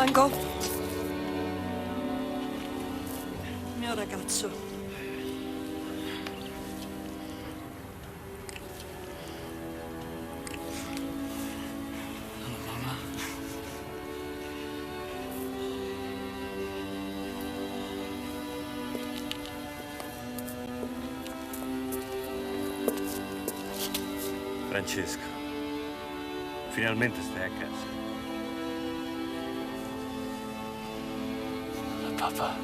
Django. Mio ragazzo. Oh, Mama. Francesco, finalmente stai a casa. Papa.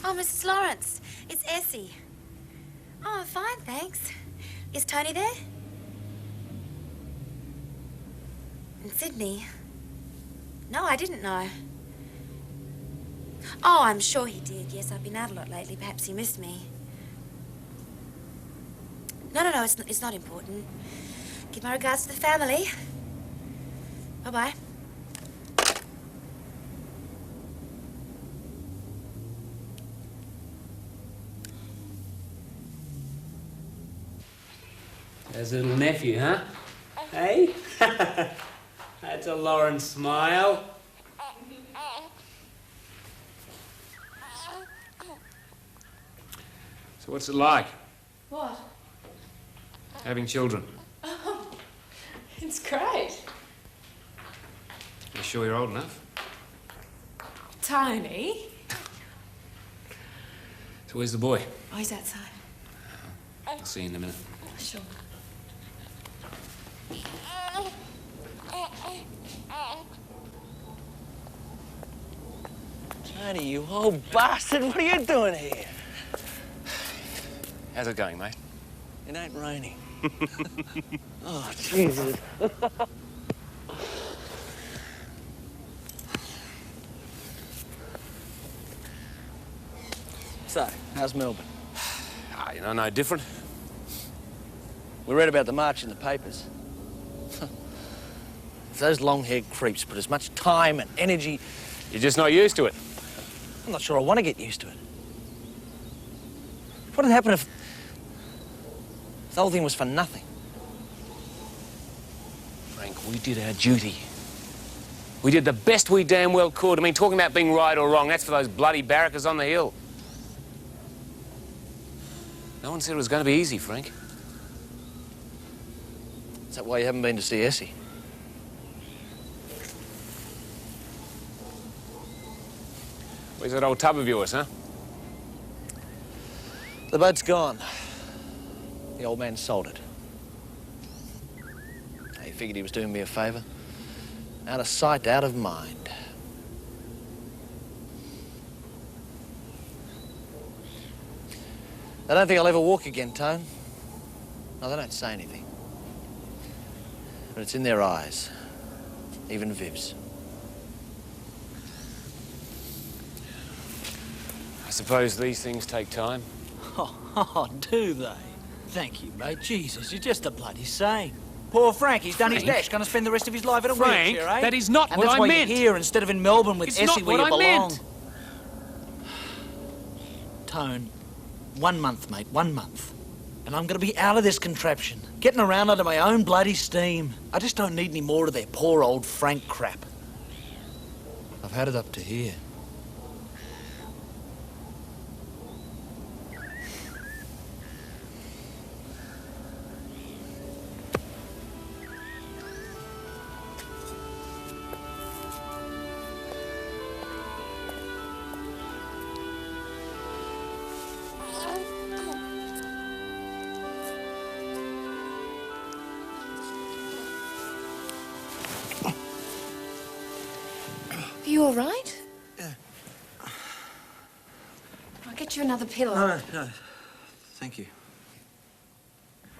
Oh, Mrs. Lawrence, it's Essie. Oh, fine, thanks. Is Tony there? In Sydney? No, I didn't know. Oh, I'm sure he did. Yes, I've been out a lot lately. Perhaps he missed me. No, it's not important. Give my regards to the family. Bye-bye. There's a little nephew, huh? Hey? That's a Lawrence smile. So what's it like, What? having children? Oh, it's great. You sure you're old enough? Tony? So where's the boy? Oh, he's outside. I'll see you in a minute. Sure. Tony, you old bastard, what are you doing here? How's it going, mate? It ain't raining. Oh, Jesus. So, how's Melbourne? Ah, you know, no different. We read about the march in the papers. If those long-haired creeps put as much time and energy... You're just not used to it. I'm not sure I want to get used to it. What would happen if the whole thing was for nothing? Frank, we did our duty. We did the best we damn well could. I mean, talking about being right or wrong, that's for those bloody barrackers on the hill. No one said it was going to be easy, Frank. Is that why you haven't been to see Essie? Where's that old tub of yours, huh? The boat's gone. The old man sold it. He figured he was doing me a favour. Out of sight, out of mind. I don't think I'll ever walk again, Tone. No, they don't say anything. But it's in their eyes. Even Viv's. I suppose these things take time. Oh, do they? Thank you, mate. Jesus, you're just a bloody saint. Poor Frank, he's done his dash, gonna spend the rest of his life in a Frank, wheelchair, eh? that is not and what that's I why meant. You're here instead of in Melbourne with It's Essie not where what you I belong. meant. Tone, 1 month, mate, 1 month. And I'm gonna be out of this contraption, getting around under my own bloody steam. I just don't need any more of their poor old Frank crap. I've had it up to here. Are you all right? Yeah. I'll get you another pillow. No. Thank you.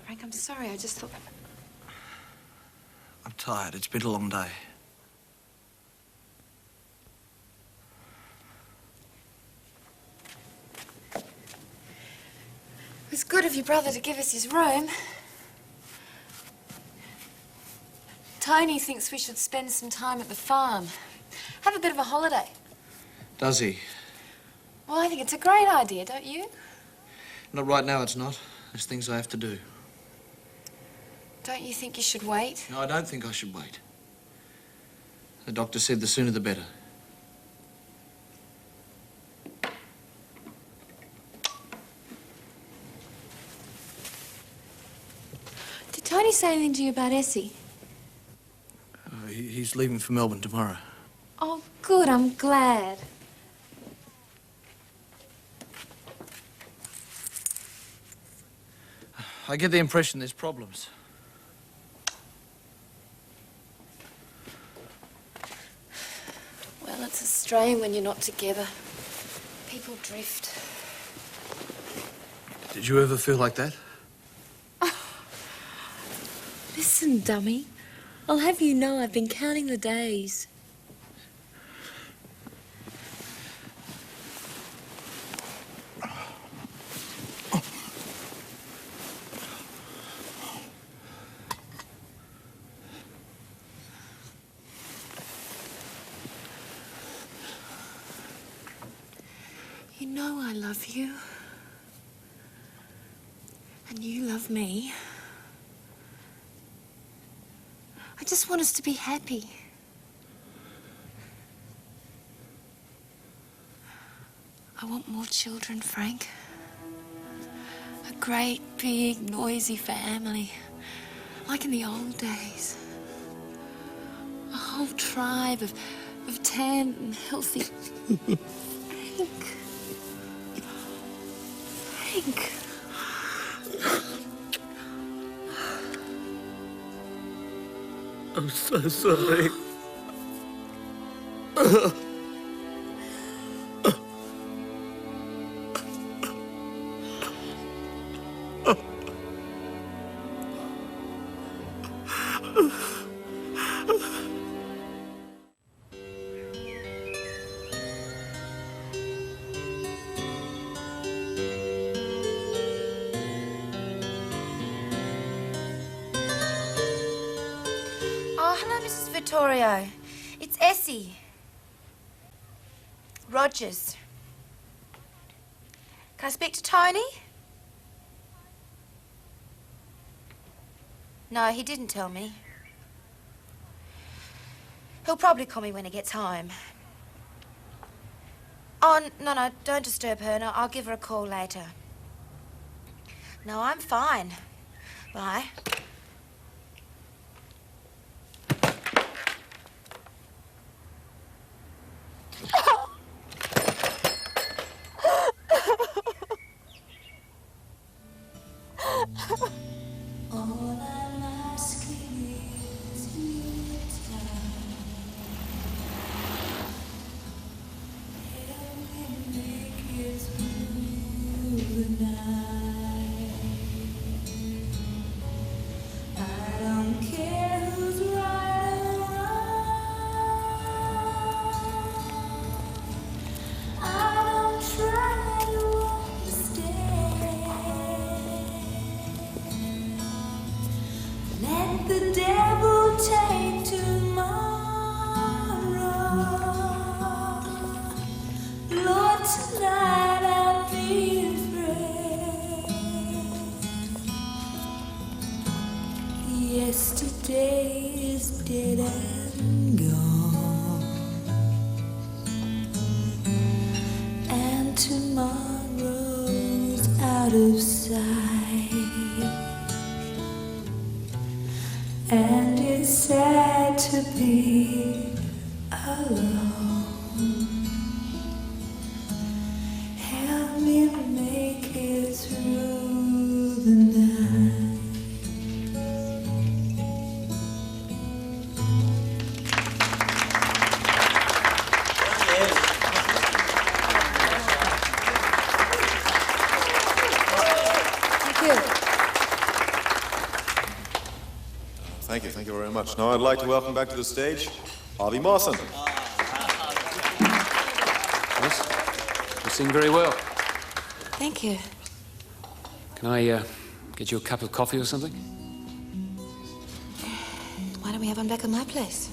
Frank, I'm sorry. I just thought... I'm tired. It's been a long day. It was good of your brother to give us his room. Tony thinks we should spend some time at the farm. Have a bit of a holiday. Does he? Well, I think it's a great idea, don't you? Not right now, it's not. There's things I have to do. Don't you think you should wait? No, I don't think I should wait. The doctor said the sooner the better. Did Tony say anything to you about Essie? He's leaving for Melbourne tomorrow. Oh, good. I'm glad. I get the impression there's problems. Well, it's a strain when you're not together. People drift. Did you ever feel like that? Listen, dummy. I'll have you know I've been counting the days. You know I love you. And you love me. I just want us to be happy. I want more children, Frank. A great, big, noisy family. Like in the old days. A whole tribe of tanned and healthy... Frank. Frank. I'm so sorry. Oh, hello, Mrs. Vittorio. It's Essie. Rogers. Can I speak to Tony? No, he didn't tell me. He'll probably call me when he gets home. Oh, no, don't disturb her. No, I'll give her a call later. No, I'm fine. Bye. Yesterday is dead and gone, and tomorrow's out of sight, and it's sad to be alone. Help me make it through the night. Thank you very much. Now I'd like to welcome back to the stage Avi Mawson. Yes, you sing very well. Thank you. Can I get you a cup of coffee or something? Why don't we have one back at my place?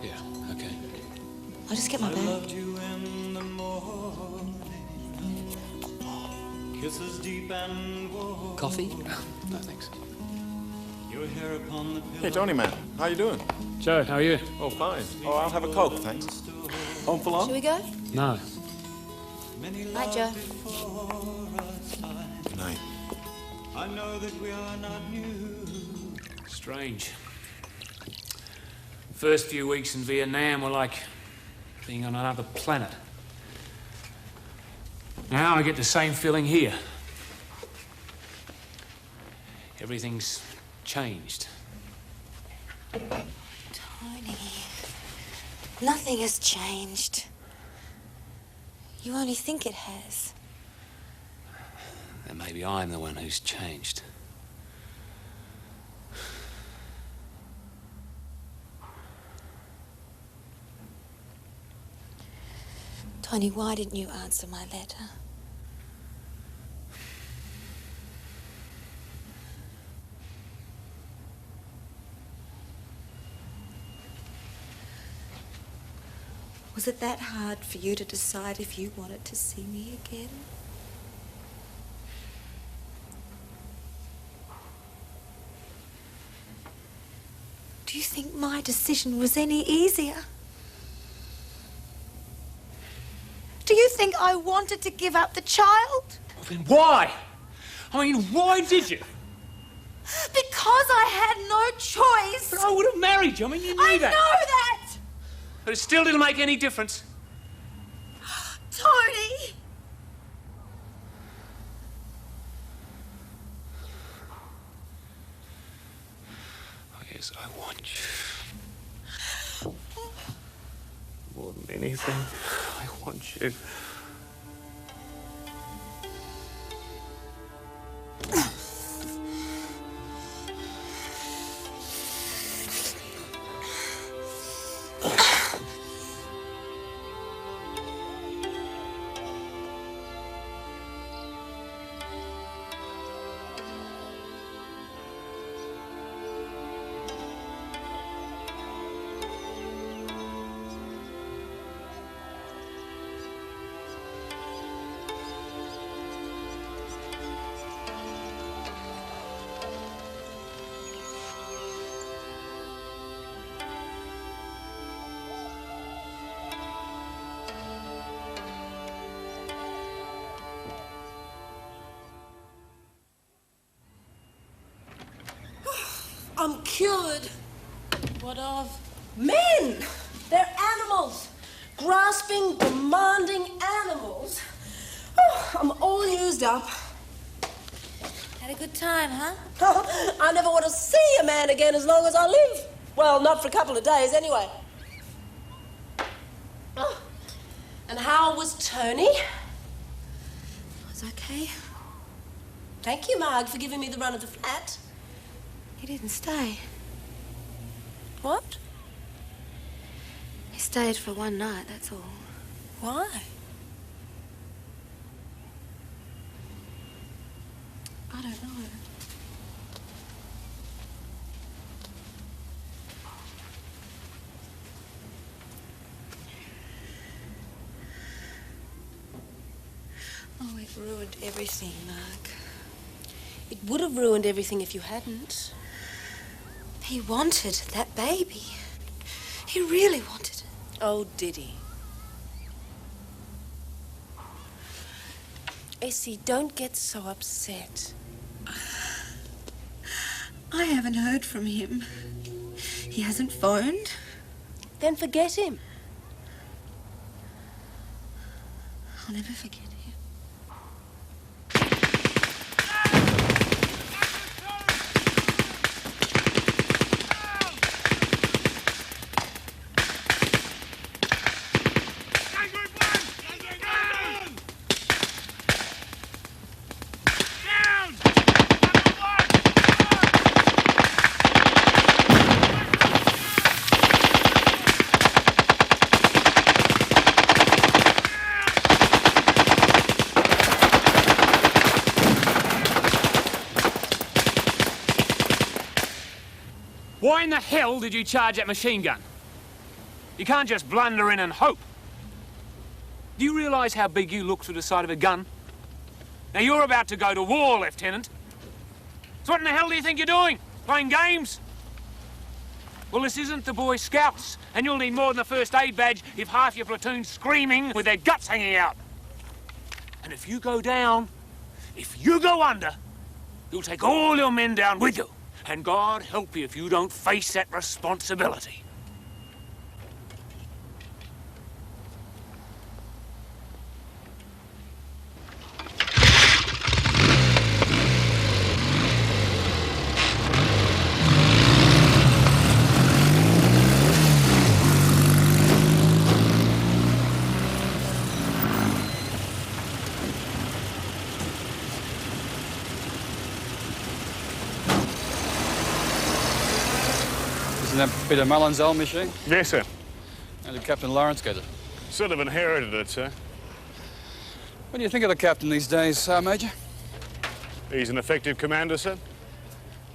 Yeah, okay. I'll just get my bag. Kisses deep and warm. Coffee? No, thanks. Your hair upon the pillow. Hey, Tony, man. How you doing? Joe, how are you? Oh, fine. Oh, I'll have a Coke, thanks. Home for long? Shall we go? No. Night, Joe. Good night. I know that we are not new. Strange. First few weeks in Vietnam were like being on another planet. Now I get the same feeling here. Everything's changed. Tony, nothing has changed. You only think it has. Then maybe I'm the one who's changed. Tony, why didn't you answer my letter? Was it that hard for you to decide if you wanted to see me again? Do you think my decision was any easier? Do you think I wanted to give up the child? Then why? I mean, why did you? Because I had no choice. But I would have married you. I mean, you knew I that. know that! But it still didn't make any difference. Tony! Oh, yes, I want you. More than anything, I want you. I'm cured. What of? Men! They're animals. Grasping, demanding animals. Oh, I'm all used up. Had a good time, huh? I never want to see a man again as long as I live. Well, not for a couple of days, anyway. Oh. And how was Tony? It was okay. Thank you, Marg, for giving me the run of the flat. He didn't stay. What? He stayed for one night, that's all. Why? I don't know. Oh, it ruined everything, Mark. It would have ruined everything if you hadn't. He wanted that baby. He really wanted it. Oh, did he? Essie, don't get so upset. I haven't heard from him. He hasn't phoned. Then forget him. I'll never forget him. Why in the hell did you charge that machine gun? You can't just blunder in and hope. Do you realise how big you look through the sight of a gun? Now, you're about to go to war, Lieutenant. So what in the hell do you think you're doing? Playing games? Well, this isn't the Boy Scouts, and you'll need more than a first aid badge if half your platoon's screaming with their guts hanging out. And if you go down, if you go under, you'll take all your men down with you. And God help you if you don't face that responsibility. Isn't that Peter Mullen's old machine? Yes, sir. How did Captain Lawrence get it? Sort of inherited it, sir. What do you think of the captain these days, Major? He's an effective commander, sir.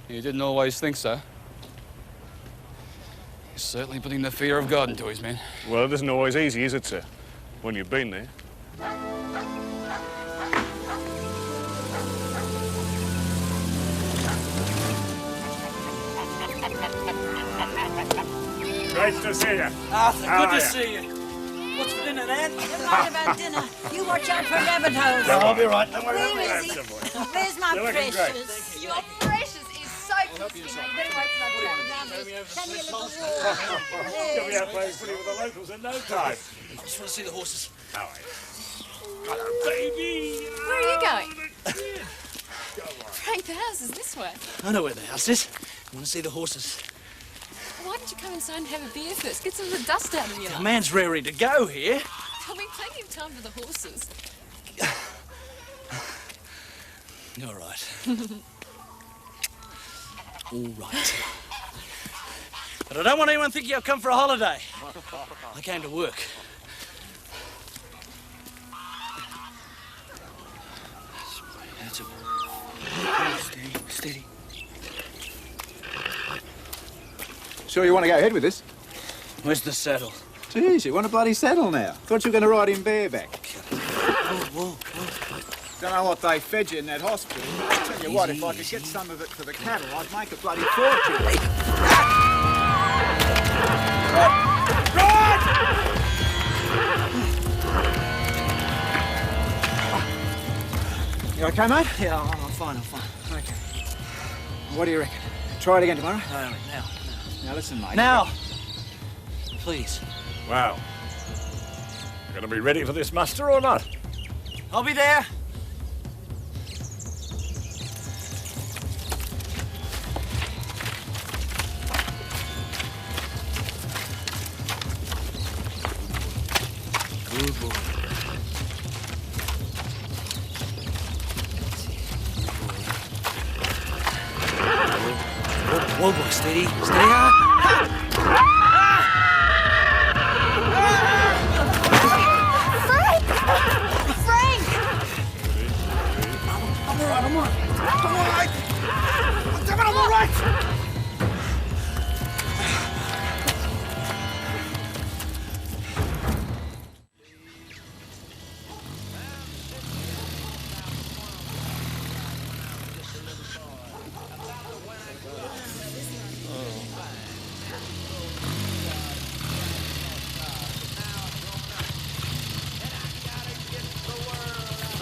You didn't always think so. He's certainly putting the fear of God into his men. Well, it isn't always easy, is it, sir? When you've been there. Great to see you. Arthur, How good are to you? see you. What's for dinner, Nan? Never mind about dinner. You watch out for rabbit holes. I'll be right. Don't worry. Where is he? Where's my You're looking great. precious? Your precious is so crispy, mate. You better wait till I track down this tiny little wall. You'll be out playing footy with the locals in no time. I just want to see the horses. How are you? Hello, baby. Where are you going? Frank, the house is this way. I know where the house is. I want to see the horses. Why don't you come inside and have a beer first? Get some of the dust out of you. The man's raring to go here. There'll be plenty of time for the horses. All right. All right. But I don't want anyone thinking I've come for a holiday. I came to work. That's it. Steady. Sure you want to go ahead with this? Where's the saddle? Jeez, you want a bloody saddle now? Thought you were going to ride him bareback. Whoa. Don't know what they fed you in that hospital. I'll tell you what, if I could get some of it for the cattle, I'd make a bloody fortune. You okay, mate? Yeah, I'm fine. Okay. What do you reckon? Try it again tomorrow? No, now. Now listen, mate. Now! Please. Wow. Gonna be ready for this muster or not? I'll be there. Good boy. Whoa, boy, steady.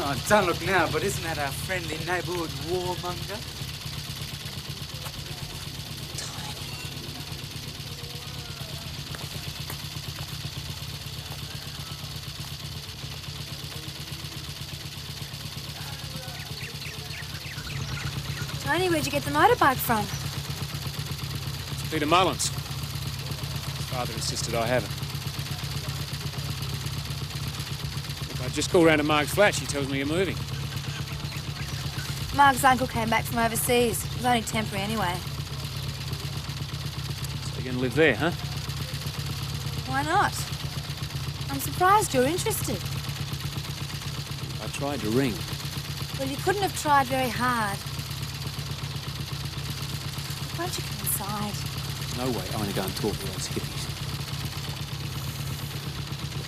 Oh, don't look now, but isn't that our friendly neighbourhood warmonger? Tony, where'd you get the motorbike from? It's Peter Mullins. His father insisted I have it. If I just call round to Mark's flat, she tells me you're moving. Mark's uncle came back from overseas. It was only temporary anyway. So you're going to live there, huh? Why not? I'm surprised you're interested. I tried to ring. Well, you couldn't have tried very hard. Why don't you come inside? There's no way I want to go and talk to those hippies.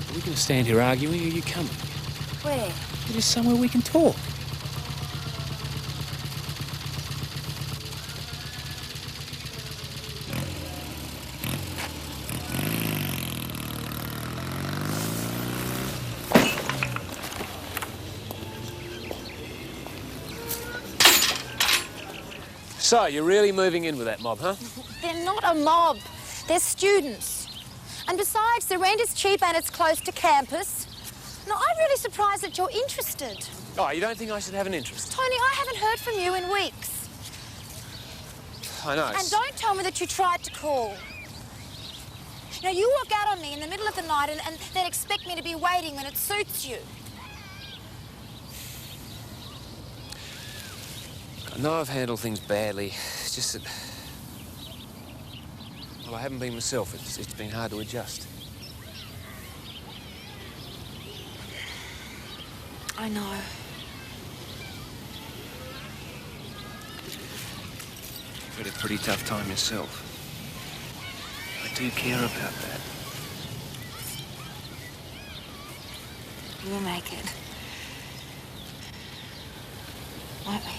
Are we going to stand here arguing, or are you coming? Where? Just somewhere we can talk. So, you're really moving in with that mob, huh? They're not a mob. They're students. And besides, the rent is cheap and it's close to campus. No, I'm really surprised that you're interested. Oh, you don't think I should have an interest? Tony, I haven't heard from you in weeks. I know. And don't tell me that you tried to call. You know, you walk out on me in the middle of the night and then expect me to be waiting when it suits you. I know I've handled things badly. It's just that... Well, I haven't been myself. It's been hard to adjust. I know. You've had a pretty tough time yourself. I do care about that. We'll make it. Won't we?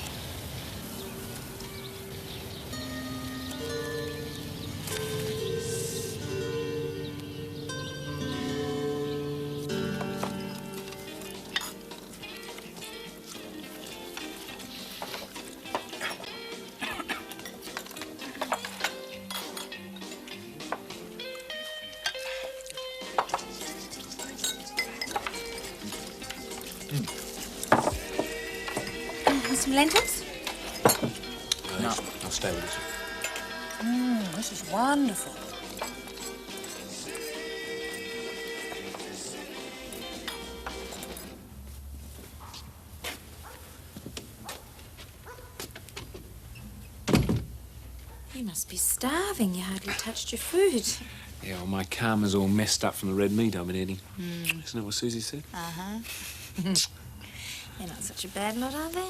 Some lentils? No. I'll stay with this. This is wonderful. You must be starving. You hardly touched your food. Yeah, well, my karma's all messed up from the red meat I've been eating. Isn't that what Susie said? Uh-huh. They're not such a bad lot, are they?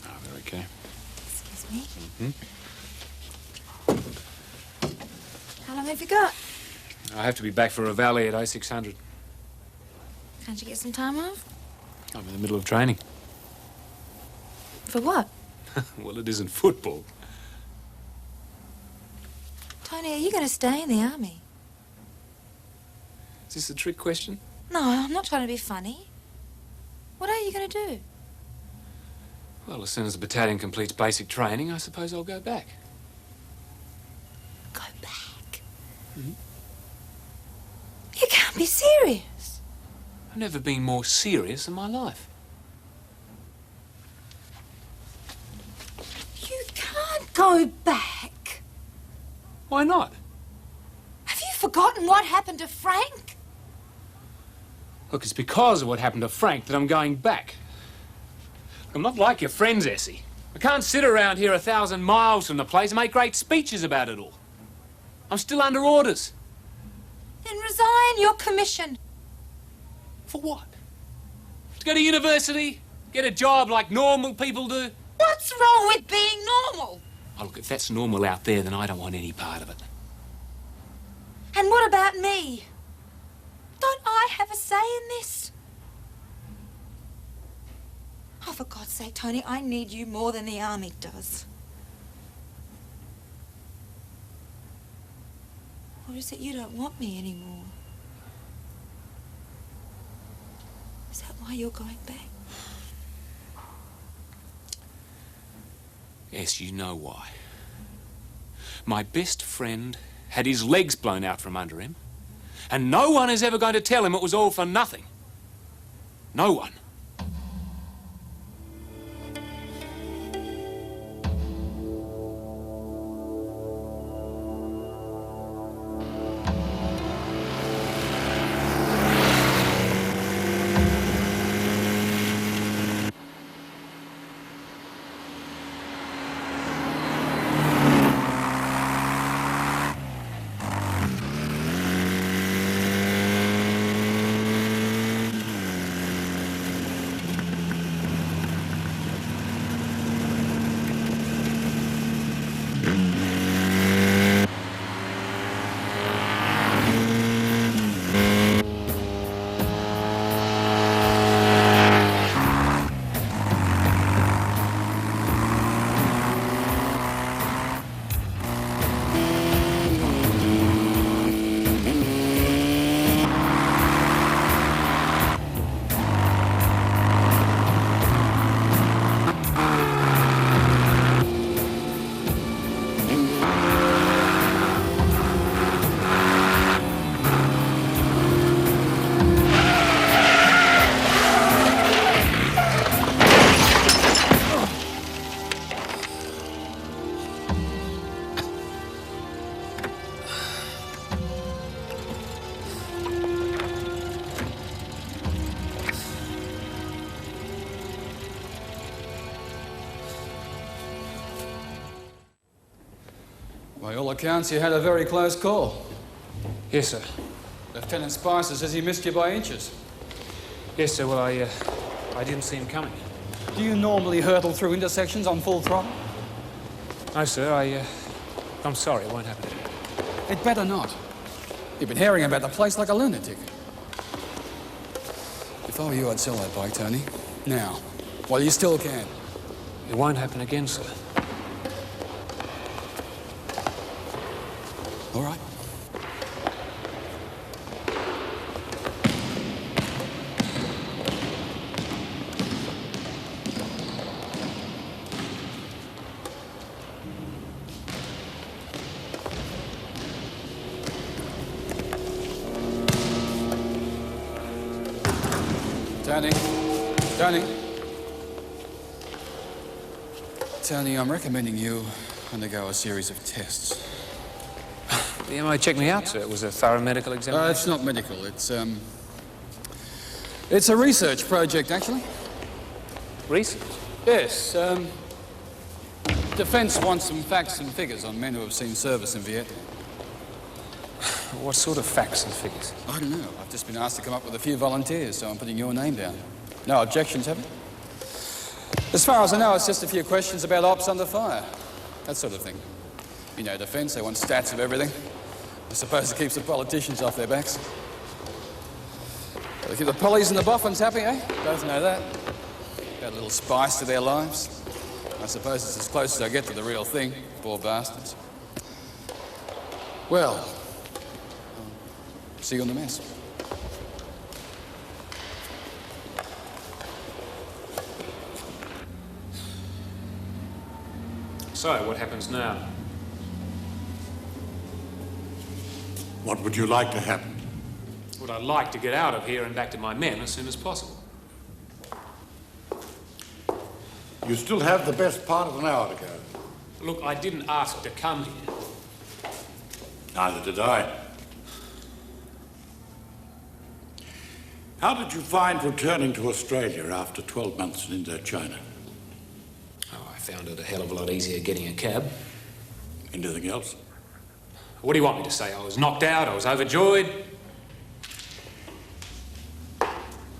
Oh, they're okay. Excuse me. Mm-hmm. How long have you got? I have to be back for a valley at 0600. Can't you get some time off? I'm in the middle of training. For what? Well, it isn't football. Tony, are you going to stay in the army? Is this a trick question? No, I'm not trying to be funny. What are you going to do? Well, as soon as the battalion completes basic training, I suppose I'll go back. Go back? Mm-hmm. You can't be serious. I've never been more serious in my life. You can't go back. Why not? Have you forgotten what happened to Frank? Look, it's because of what happened to Frank that I'm going back. I'm not like your friends, Essie. I can't sit around here 1,000 miles from the place and make great speeches about it all. I'm still under orders. Then resign your commission. For what? To go to university? Get a job like normal people do? What's wrong with being normal? Oh, look, if that's normal out there, then I don't want any part of it. And what about me? Don't I have a say in this? Oh, for God's sake, Tony, I need you more than the army does. Or is it you don't want me anymore? Is that why you're going back? Yes, you know why. My best friend had his legs blown out from under him, and no one is ever going to tell him it was all for nothing. No one. By all accounts, you had a very close call. Yes, sir. Lieutenant Spicer says he missed you by inches. Yes, sir. Well, I didn't see him coming. Do you normally hurtle through intersections on full throttle? No, sir. I'm sorry. It won't happen. It better not. You've been herring about the place like a lunatic. If I were you, I'd sell that bike, Tony. Now. While you still can. It won't happen again, sir. All right. Tony, I'm recommending you undergo a series of tests. The MO checked me out, sir. It was a thorough medical examination. It's not medical. It's a research project, actually. Research? Yes. Defence wants some facts and figures on men who have seen service in Vietnam. What sort of facts and figures? I don't know. I've just been asked to come up with a few volunteers, so I'm putting your name down. No objections, have you? As far as I know, it's just a few questions about ops under fire. That sort of thing. You know, defence, they want stats of everything. I suppose it keeps the politicians off their backs. They keep the pollies and the boffins happy, eh? Both know that. Add a little spice to their lives. I suppose it's as close as I get to the real thing. Poor bastards. Well, see you on the mess. So, what happens now? What would you like to happen? Would I like to get out of here and back to my men as soon as possible? You still have the best part of an hour to go. Look, I didn't ask to come here. Neither did I. How did you find returning to Australia after 12 months in Indochina? Oh, I found it a hell of a lot easier getting a cab. Anything else? What do you want me to say? I was knocked out, I was overjoyed.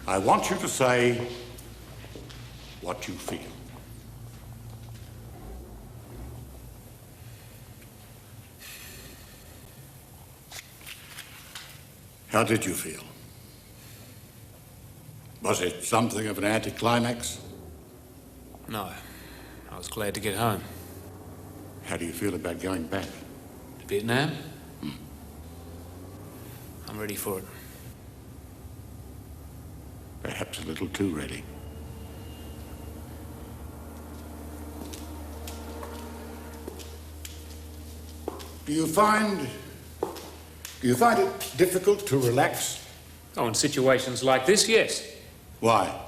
I want you to say what you feel. How did you feel? Was it something of an anticlimax? No. I was glad to get home. How do you feel about going back? To Vietnam? I'm ready for it. Perhaps a little too ready. Do you find it difficult to relax? Oh, in situations like this, yes. Why?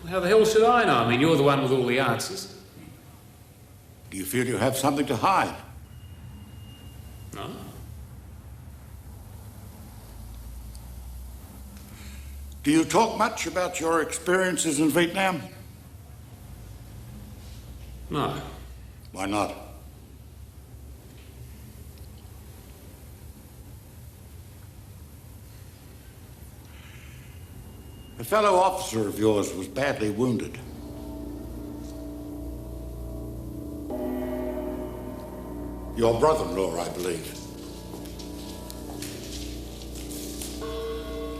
How the hell should I know? I mean, you're the one with all the answers. Do you feel you have something to hide? No. Do you talk much about your experiences in Vietnam? No. Why not? A fellow officer of yours was badly wounded. Your brother-in-law, I believe.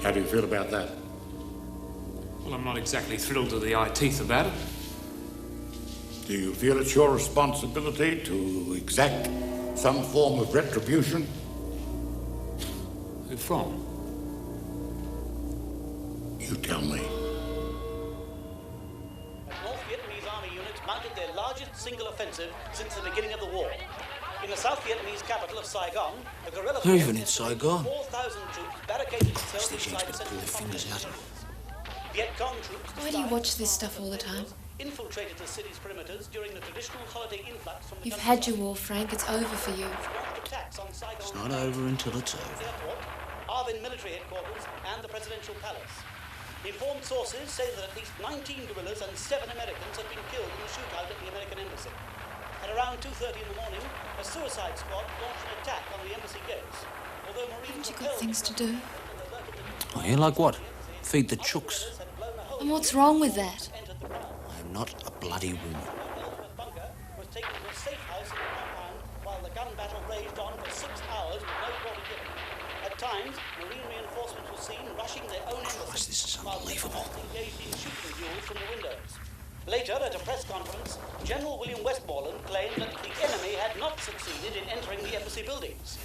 How do you feel about that? Well, I'm not exactly thrilled to the eye teeth about it. Do you feel it's your responsibility to exact some form of retribution? Who from? You tell me. North Vietnamese army units mounted their largest single offensive since the beginning of the war. In the South Vietnamese capital of Saigon, a guerrilla Not even in Saigon. 4,000 troops barricaded themselves These inside gonna pull their fingers out of it. Viet Cong troops Why do you watch this stuff all the time? infiltrated the city's perimeters during the traditional holiday influx from the You've had your war, Frank. It's over for you. It's not over until it's over. Arvin military headquarters and the presidential palace. Informed sources say that at least 19 guerrillas and 7 Americans have been killed in the shootout at the American embassy. An At around 2:30 in the morning, a suicide squad launched an attack on the embassy gates. Although Marines Haven't you got things to do? Oh, yeah, like what? Feed the chooks. And what's wrong with that? I am not a bloody woman. was taken to a safe house in the compound while the gun battle raged on for 6 hours with no quarter given. At times, Marine reinforcements were seen rushing their own embassy, This is unbelievable. engaged in shooting duels from the windows. Later, at a press conference, General William Westmoreland claimed that the enemy had not succeeded in entering the embassy buildings.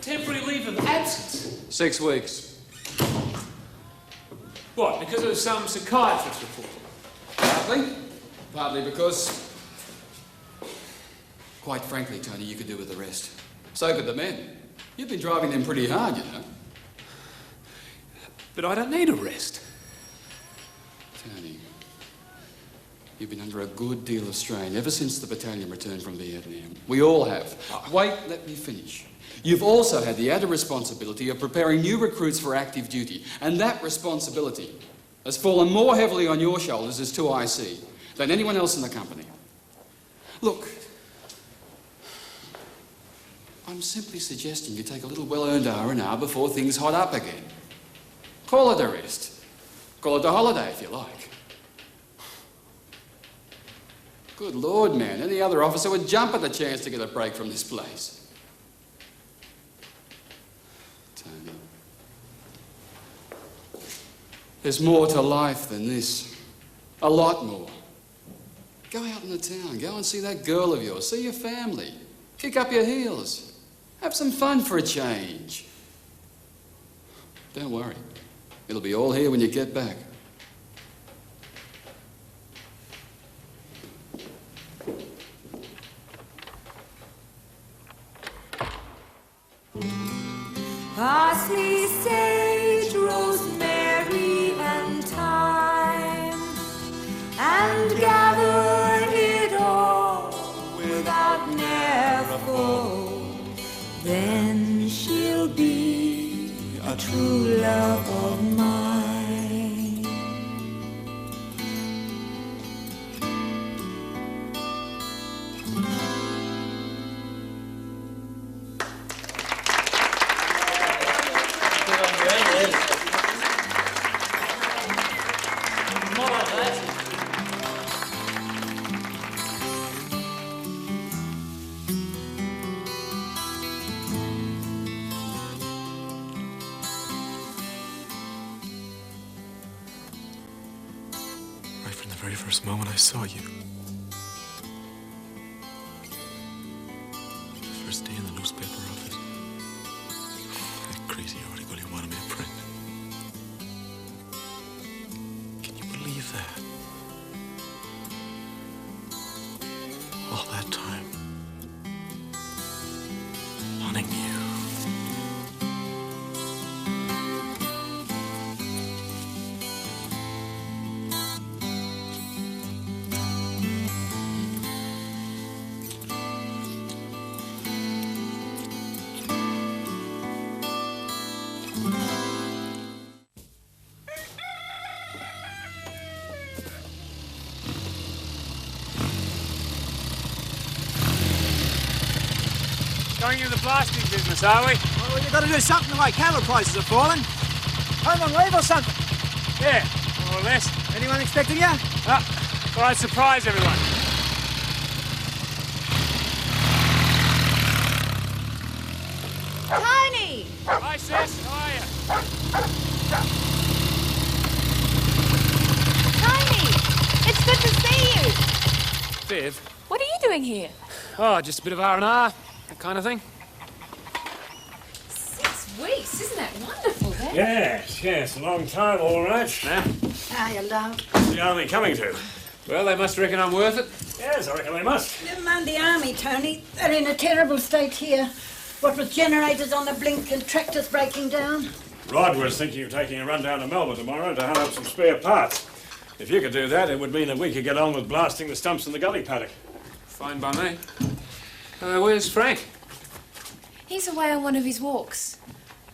Temporary leave of absence? 6 weeks. What, because of some psychiatrist report? Partly because, quite frankly, Tony, you could do with the rest. So could the men. You've been driving them pretty hard, you know. But I don't need a rest. Tony, you've been under a good deal of strain ever since the battalion returned from Vietnam. We all have. Wait, let me finish. You've also had the added responsibility of preparing new recruits for active duty, and that responsibility has fallen more heavily on your shoulders as 2IC than anyone else in the company. Look, I'm simply suggesting you take a little well-earned R&R before things hot up again. Call it a rest. Call it a holiday if you like. Good Lord, man, any other officer would jump at the chance to get a break from this place. Tony, there's more to life than this. A lot more. Go out in the town, go and see that girl of yours, see your family, kick up your heels, have some fun for a change. Don't worry, it'll be all here when you get back. Parsley, sage, rosemary, and thyme, and gather it all without ne'er foe. Then she'll be a true love of mine. Right from the very first moment I saw you. first day in the newspaper office. That crazy article, he wanted me to print. Can you believe that? All that time. Wanting you. Going into the blasting business, are we? Well, you've got to do something the way cattle prices are falling. Home on leave or something? Yeah, more or less. Anyone expecting you? Thought I'd surprise everyone. Tony! Hi, sis. How are you? Tony! It's good to see you! Viv? What are you doing here? Oh, just a bit of R&R, that kind of thing. 6 weeks, isn't that wonderful, Dad? Yes, a long time, all right. Hiya, love. Where's the army coming to? Well, they must reckon I'm worth it. Yes, I reckon they must. Never mind the army, Tony. They're in a terrible state here. What with generators on the blink and tractors breaking down. Rod was thinking of taking a run down to Melbourne tomorrow to hunt up some spare parts. If you could do that, it would mean that we could get on with blasting the stumps in the gully paddock. Fine by me. Where's Frank? He's away on one of his walks.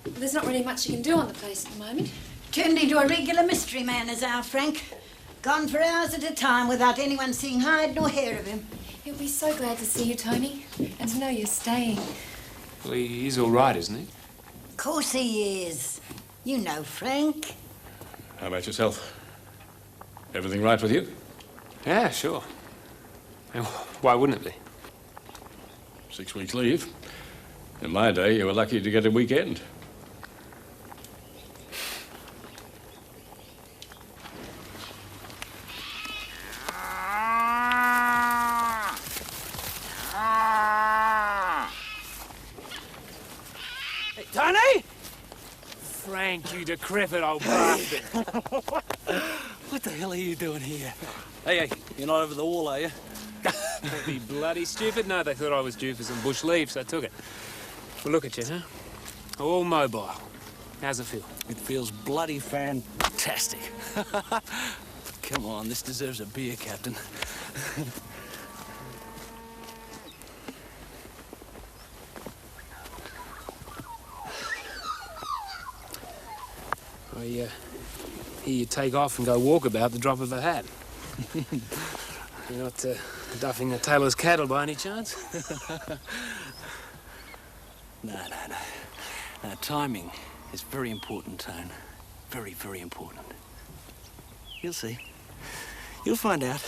There's not really much you can do on the place at the moment. Turned into a regular mystery man is our Frank. Gone for hours at a time without anyone seeing hide nor hair of him. He'll be so glad to see you, Tony, and to know you're staying. Well, he's all right, isn't he? Of course he is. You know Frank. How about yourself? Everything right with you? Yeah, sure. And why wouldn't it be? 6 weeks leave. In my day, you were lucky to get a weekend. Hey, Tony! Frank, you decrepit old bastard. What the hell are you doing here? Hey, you're not over the wall, are you? Don't be bloody stupid. No, they thought I was due for some bush leave, so I took it. Well, look at you, huh? All mobile. How's it feel? It feels bloody fantastic. Come on, this deserves a beer, Captain. I hear you take off and go walkabout the drop of a hat. You're not duffing the tailor's cattle by any chance? No. Now, timing is very important, Tone. Very, very important. You'll see. You'll find out.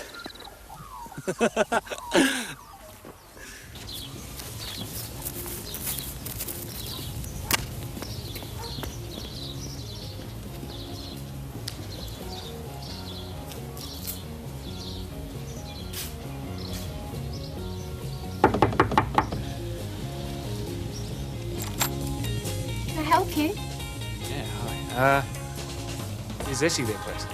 Can I help you? Yeah, hi. Is Essie there, please?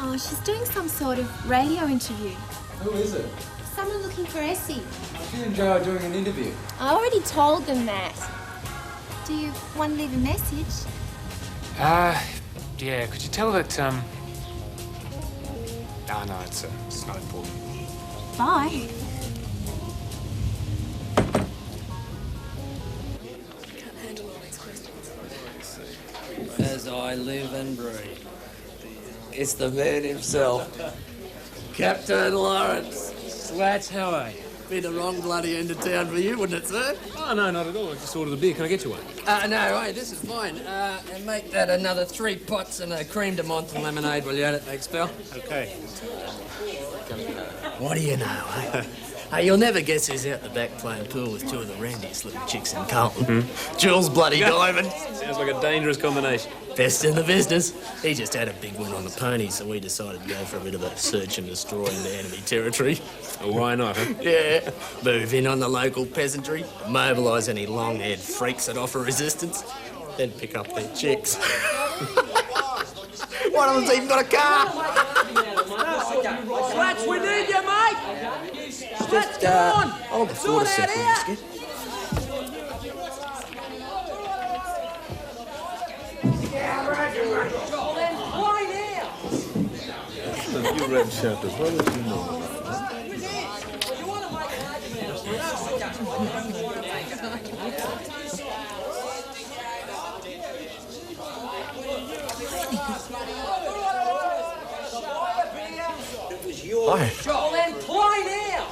Oh, she's doing some sort of radio interview. Who is it? Someone looking for Essie. She and Joe are doing an interview. I already told them that. Do you want to leave a message? Yeah, could you tell that, Oh, no, it's not important. Bye. As I live and breathe. It's the man himself. Captain Lawrence. Slats, how are you? Be the wrong bloody end of town for you, wouldn't it, sir? Oh, no, not at all. I just ordered a beer. Can I get you one? No, wait, this is fine. And make that another 3 pots and a creme de menthe and lemonade, will you? Thanks, pal. Okay. What do you know, eh? Hey, you'll never guess who's out the back playing pool with two of the randiest little chicks in Carlton. Jules bloody Diamond. Sounds like a dangerous combination. Best in the business. He just had a big win on the pony, so we decided to go for a bit of a search and destroy into enemy territory. Oh, why not, huh? Yeah. Move in on the local peasantry, mobilise any long-haired freaks that offer resistance, then pick up their chicks. One of them's even got a car. Slats, we need you, mate! Slats, come on! Hold the fort a second, Biscuit. You red chapters, what did you know about Hi. Well, then play now!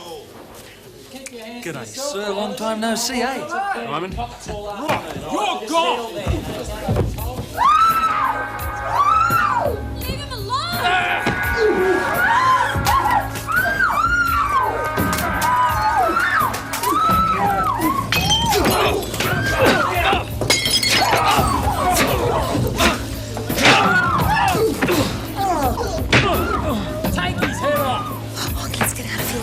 G'day, sir. Long time no see, eh? Simon? You're gone! Leave him alone! Take his head off! Oh, let's get out of here,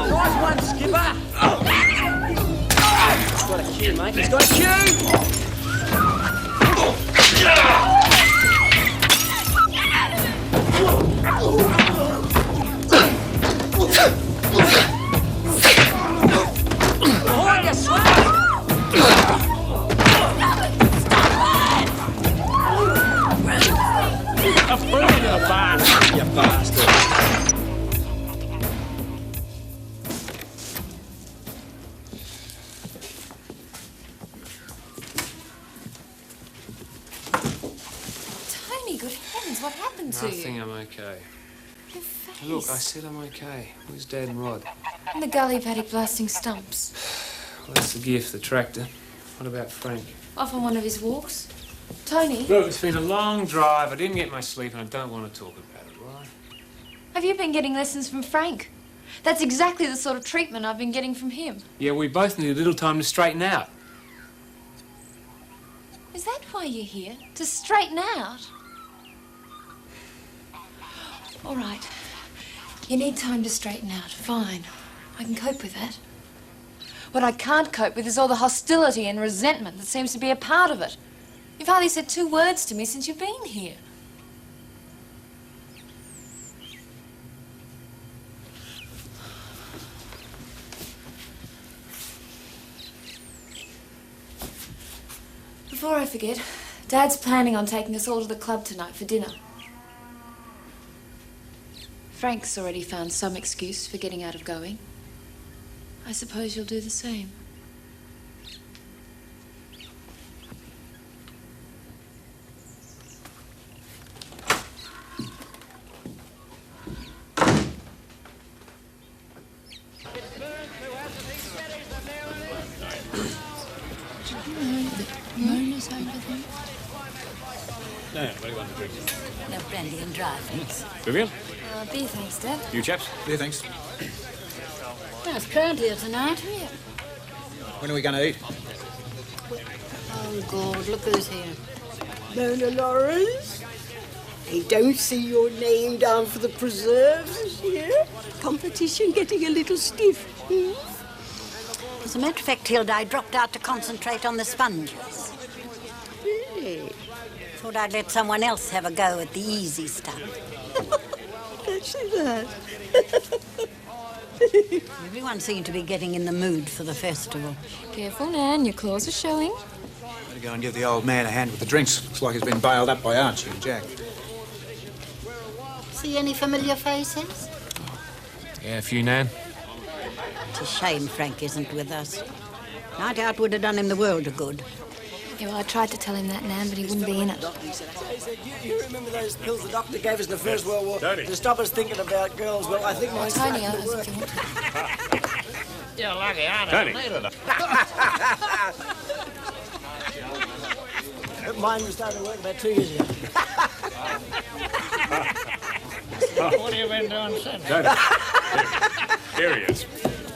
Nice one, skipper! He's got a cue, mate. He's got a cue! Behind you, Slats! I've put him in a bastard, you bastard. Tony, good heavens, what happened to Nothing, you? I'm okay. Your face. Look, I said I'm okay. Where's Dad and Rod? In the gully paddock blasting stumps. Well, that's the gift, the tractor. What about Frank? Off on one of his walks. Tony, Look, it's been a long drive. I didn't get my sleep and I don't want to talk about it, right? have you been getting lessons from Frank? That's exactly the sort of treatment I've been getting from him. Yeah, we both need a little time to straighten out. Is that why you're here? To straighten out? All right. You need time to straighten out. Fine. I can cope with that. What I can't cope with is all the hostility and resentment that seems to be a part of it. You've hardly said 2 words to me since you've been here. Before I forget, Dad's planning on taking us all to the club tonight for dinner. Frank's already found some excuse for getting out of going. I suppose you'll do the same. Mona's over there. No, what do you want to drink? No brandy and dry, thanks. Vivian? Beer, thanks, Dad. You chaps? Yeah, thanks. Oh, it's crowded here tonight. Yeah. When are we going to eat? Oh, God, look who's here. Mona Lawrence? I don't see your name down for the preserves this year. Competition getting a little stiff. As a matter of fact, Hilda, I dropped out to concentrate on the sponges. Really? Thought I'd let someone else have a go at the easy stuff. Don't say that. Everyone seemed to be getting in the mood for the festival. Careful, Nan, your claws are showing. Better go and give the old man a hand with the drinks. Looks like he's been bailed up by Archie and Jack. See any familiar faces? Yeah, a few, Nan. It's a shame Frank isn't with us. Night out would have done him the world of good. Yeah, well, I tried to tell him that, Nan, but he wouldn't be in it. You remember those pills the doctor gave us in the First World War Tony. to stop us thinking about girls? Well, I think mine's Tony, starting I to work. think you want to. You're lucky, aren't Tony. Mine was starting to work about 2 years ago. you been doing since? Tony. Here he is.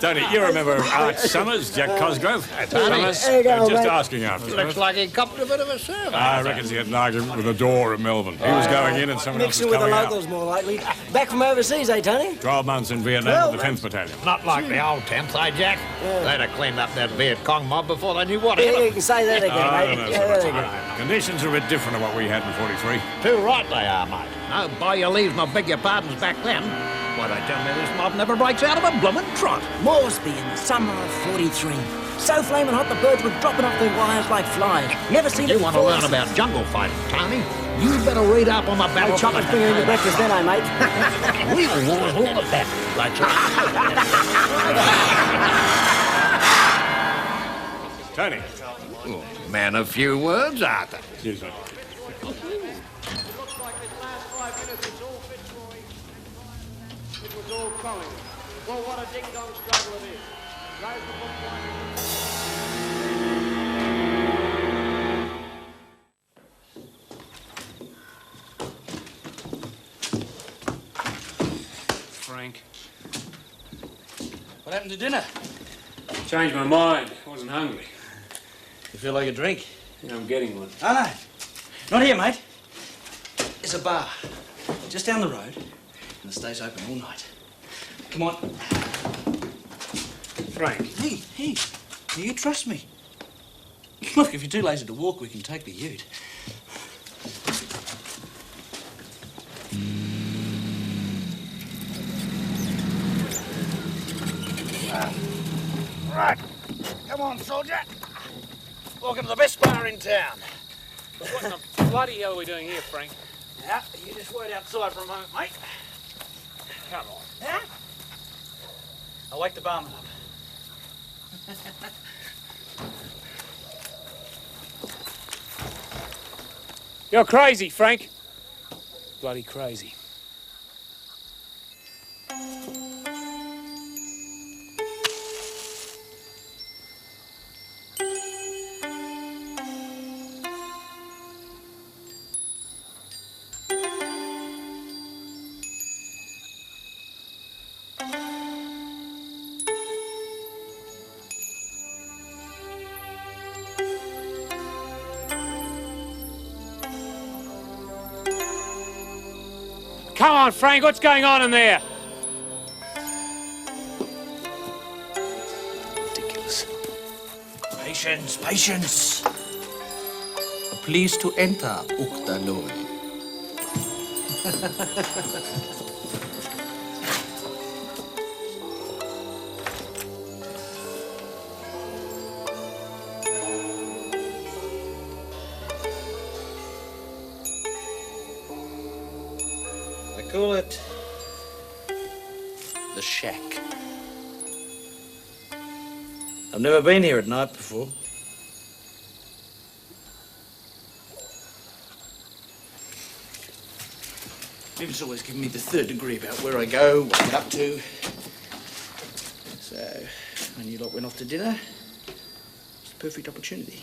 Tony, you remember Arch Summers, Jack Cosgrove? Summers? There you go, Just mate. asking after him. Looks like he copped a bit of a serve. I reckon he had an argument with the door in Melbourne. He was going in and someone else Mixing was with the coming out. locals more likely. Back from overseas, eh, Tony? 12 months in Vietnam with the 10th Battalion. Not like the old 10th, eh, Jack? They'd have cleaned up that Viet Cong mob before they knew what hit Yeah, them. you can say that again, I mate. don't know, Yeah, so there much. you go. Conditions are a bit different to what we had in 43. Too right they are, mate. No, by your leaves, I beg your pardons back then. Why, they tell me this mob never breaks out of a bloomin' trot. Moresby in the summer of 43. So flaming hot the birds were dropping off their wires like flies. Never seen You it want to before. learn about jungle fighting, Tony? You better read up on the battle. Hey, chop his finger in your breakfast then, eh, mate? Real wars all of that. Like Tony. Man of few words, Arthur. Excuse me. It was all coming. Well, what a ding-dong struggle it is. Raise the book point. Frank. What happened to dinner? Changed my mind. I wasn't hungry. You feel like a drink? Yeah, I'm getting one. Oh, no. Not here, mate. It's a bar. Just down the road. And it stays open all night. Come on. Frank. Hey, you trust me. Look, if you're too lazy to walk, we can take the ute. Right. Come on, soldier. Welcome to the best bar in town. What in the bloody hell are we doing here, Frank? Yeah, you just wait outside for a moment, mate. Come on. Yeah? I'll wake the barman up. You're crazy, Frank. Bloody crazy. Come on, Frank, what's going on in there? Ridiculous. Patience. Please to enter, Uktaloi. I call it the Shack. I've never been here at night before. Vivi's always given me the third degree about where I go, what I get up to. So, when you lot went off to dinner, it's the perfect opportunity.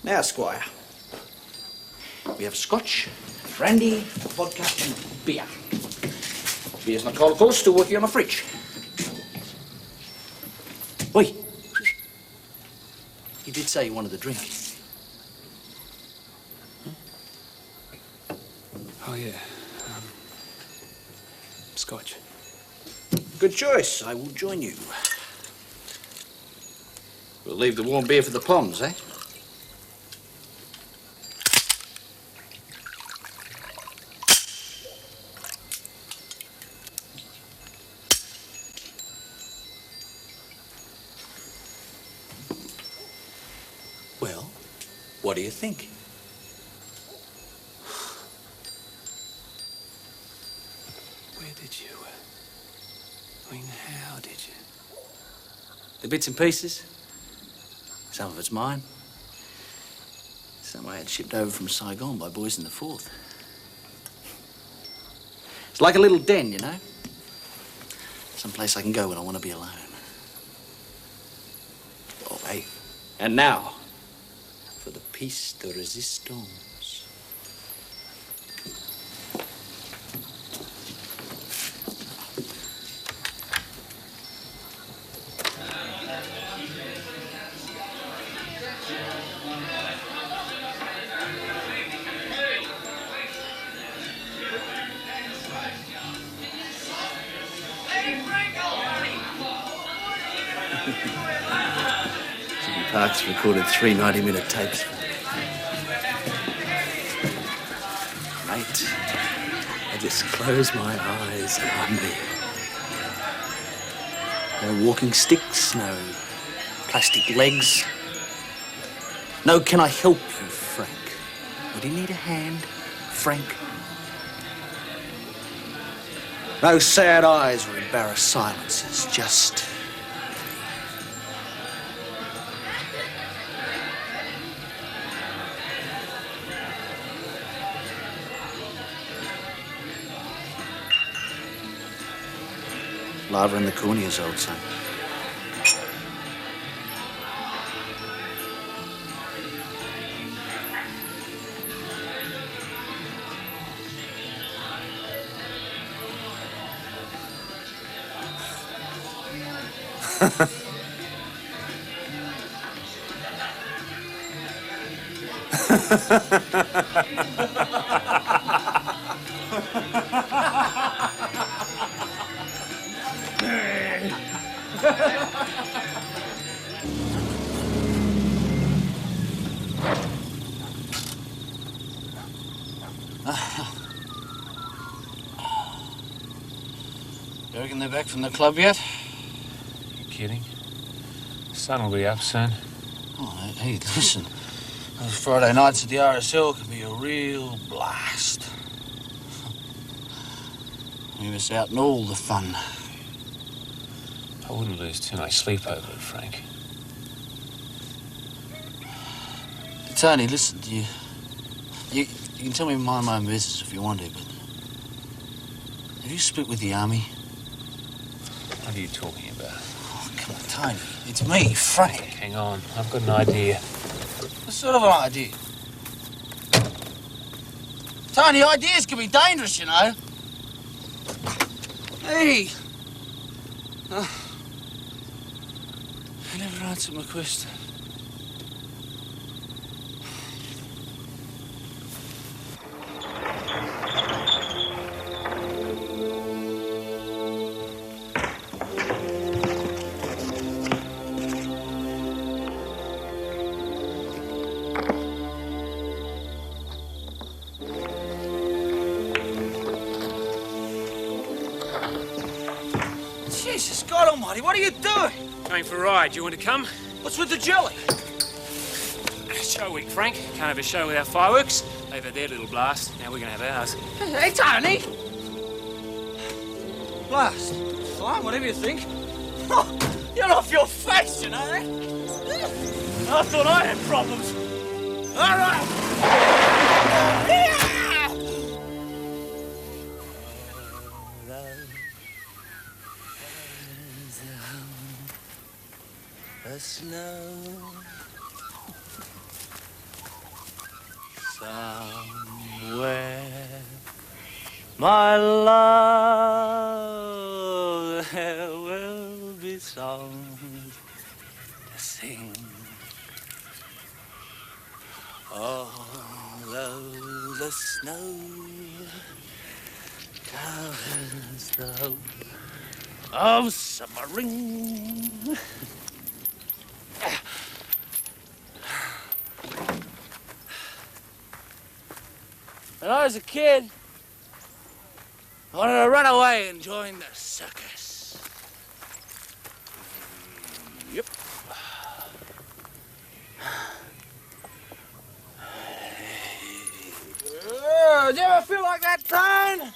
Now, Squire, we have scotch, brandy, vodka, and beer. Beer's not cold, of course, still working on my fridge. Oi! You did say you wanted a drink. Oh, yeah. Scotch. Good choice. I will join you. We'll leave the warm beer for the Poms, eh? Well, what do you think? Where did you... I mean, how did you... The bits and pieces. Some of it's mine. Some I had shipped over from Saigon by boys in the 4th. It's like a little den, you know? Someplace I can go when I want to be alone. Oh, hey. And now, for the piece de resistance. Jimmy Parks recorded 3 90-minute tapes. Mate, I just close my eyes and I'm there. No walking sticks, no plastic legs. No, can I help you, Frank? Would you need a hand, Frank? No sad eyes or embarrassed silences, just... Lava in the corneas, old son. You reckon they're back from the club yet? You kidding? The sun will be up soon. Oh, hey, listen. Those Friday nights at the RSL can be a real blast. We miss out on all the fun. I wouldn't lose too much sleep over it, Frank. Tony, listen, you can tell me mind my own business if you want to, but have you split with the army? What are you talking about? Oh, come on, Tony. It's me, Frank. Hang on, I've got an idea. What sort of an idea? Tony, ideas can be dangerous, you know. Hey! I never answered my question. Jesus, God almighty, what are you doing? Going for a ride. You want to come? What's with the jelly? Show week, Frank. Can't have a show without fireworks. They've had their little blast. Now we're going to have ours. Hey, Tony! Blast. Fine, whatever you think. Oh, you're off your face, you know that? I thought I had problems. All right! The snow somewhere, my love, there will be songs to sing. Although the snow covers the hope of submarine. When I was a kid, I wanted to run away and join the circus. Yep. Do you ever feel like that, Tone?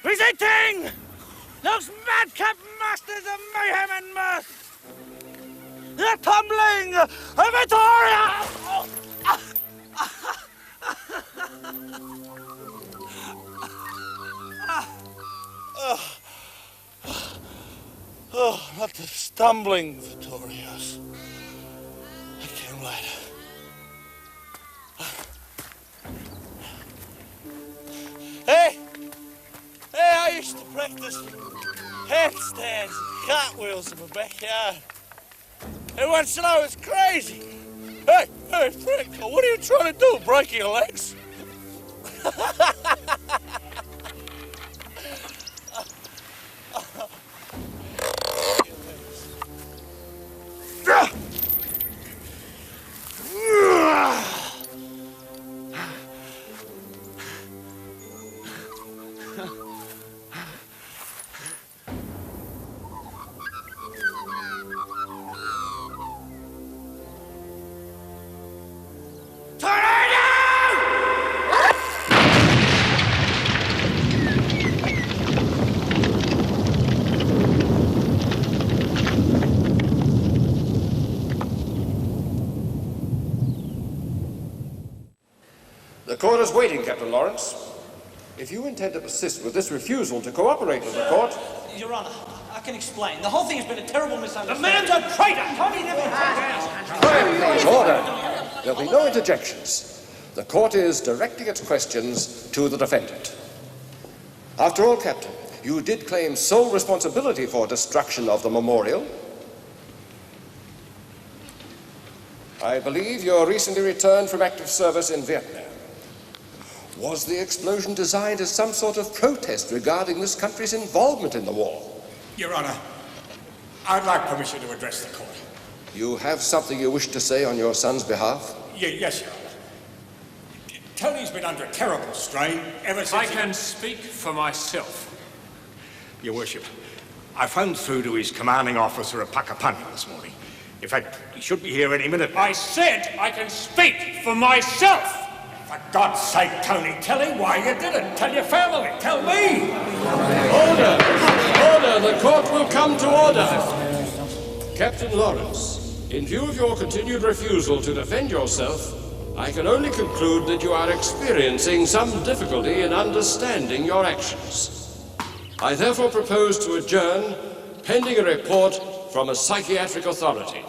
Presenting those madcap masters of mayhem and mirth, the tumbling of Vittoria! Oh, not the stumbling Vittorios. That came later. Hey! Hey, how you practice handstands, cartwheels in my backyard. Who wants to know it's crazy? Hey, Frank, what are you trying to do? Break your legs? The court is waiting, Captain Lawrence. If you intend to persist with this refusal to cooperate with the court... Your Honour, I can explain. The whole thing has been a terrible misunderstanding. The man's a traitor! Tony never has! Order! There'll be no interjections. The court is directing its questions to the defendant. After all, Captain, you did claim sole responsibility for destruction of the memorial. I believe you're recently returned from active service in Vietnam. Was the explosion designed as some sort of protest regarding this country's involvement in the war? Your Honour, I'd like permission to address the court. You have something you wish to say on your son's behalf? Yes, Your Honour. Tony's been under a terrible strain ever since... I can speak for myself. Your Worship, I phoned through to his commanding officer at Puckapunya this morning. In fact, he should be here any minute now. I said I can speak for myself! For God's sake, Tony, tell him why you did it. Tell your family. Tell me. Order! Order! The court will come to order. Captain Lawrence, in view of your continued refusal to defend yourself, I can only conclude that you are experiencing some difficulty in understanding your actions. I therefore propose to adjourn, pending a report from a psychiatric authority.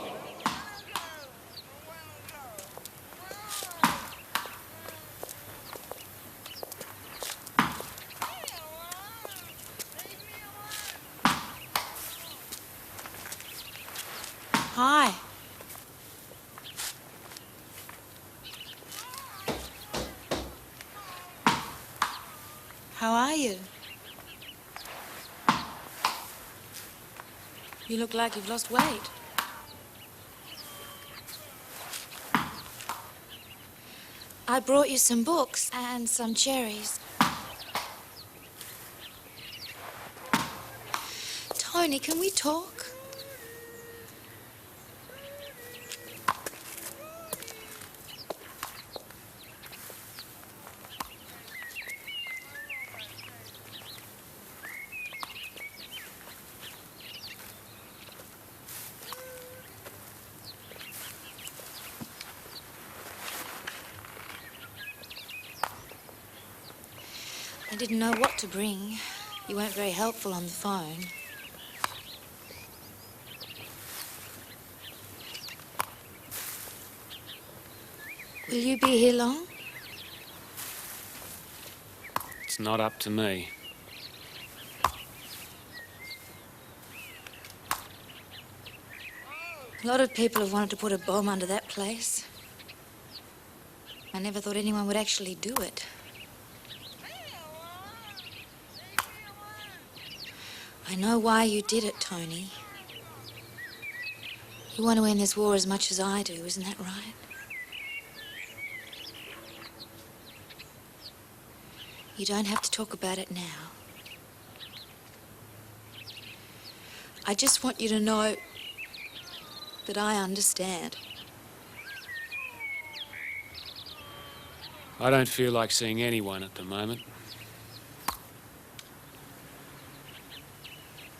Hi. How are you? You look like you've lost weight. I brought you some books and some cherries. Tony, can we talk? I didn't know what to bring. You weren't very helpful on the phone. Will you be here long? It's not up to me. A lot of people have wanted to put a bomb under that place. I never thought anyone would actually do it. I know why you did it, Tony. You want to end this war as much as I do, isn't that right? You don't have to talk about it now. I just want you to know that I understand. I don't feel like seeing anyone at the moment.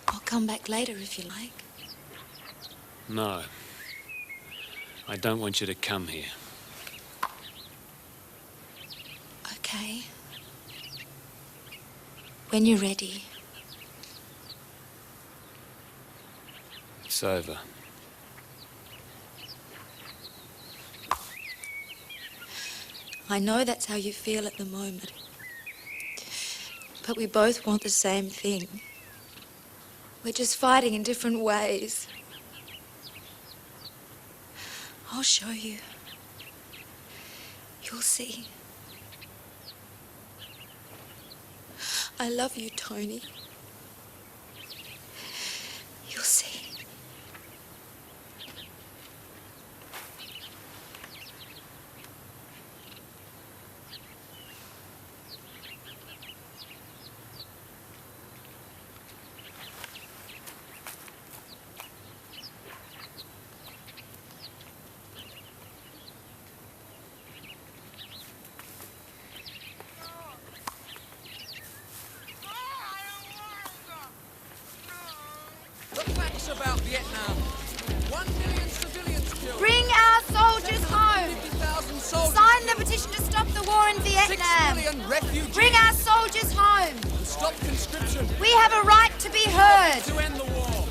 I'll come back later if you like. No. I don't want you to come here. Okay. When you're ready. It's over. I know that's how you feel at the moment. But we both want the same thing. We're just fighting in different ways. I'll show you. You'll see. I love you, Tony. You'll see. About Vietnam. 1 million civilians killed. Bring our soldiers home. 50,000 soldiers. Sign the petition to stop the war in Vietnam. 6 million refugees. Bring our soldiers home. And stop conscription. We have a right to be heard. To end the war.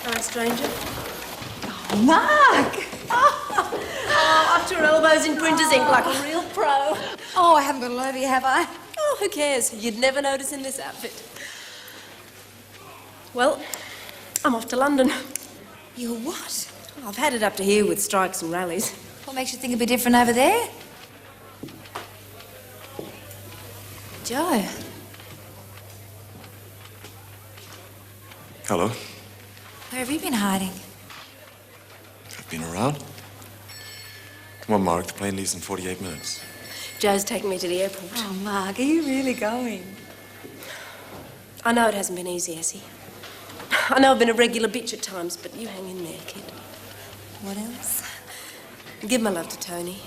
Hi, stranger. Mark! Up to her elbows in printer's ink like a real pro. Oh, I haven't got all over you, have I? Oh, who cares? You'd never notice in this outfit. Well, I'm off to London. You what? I've had it up to here with strikes and rallies. What makes you think it'd be different over there? Joe. Hello. Where have you been hiding? I've been around. Come on, Mark. The plane leaves in 48 minutes. Joe's taking me to the airport. Oh, Mark, are you really going? I know it hasn't been easy, Essie. I know I've been a regular bitch at times, but you hang in there, kid. What else? Give my love to Tony.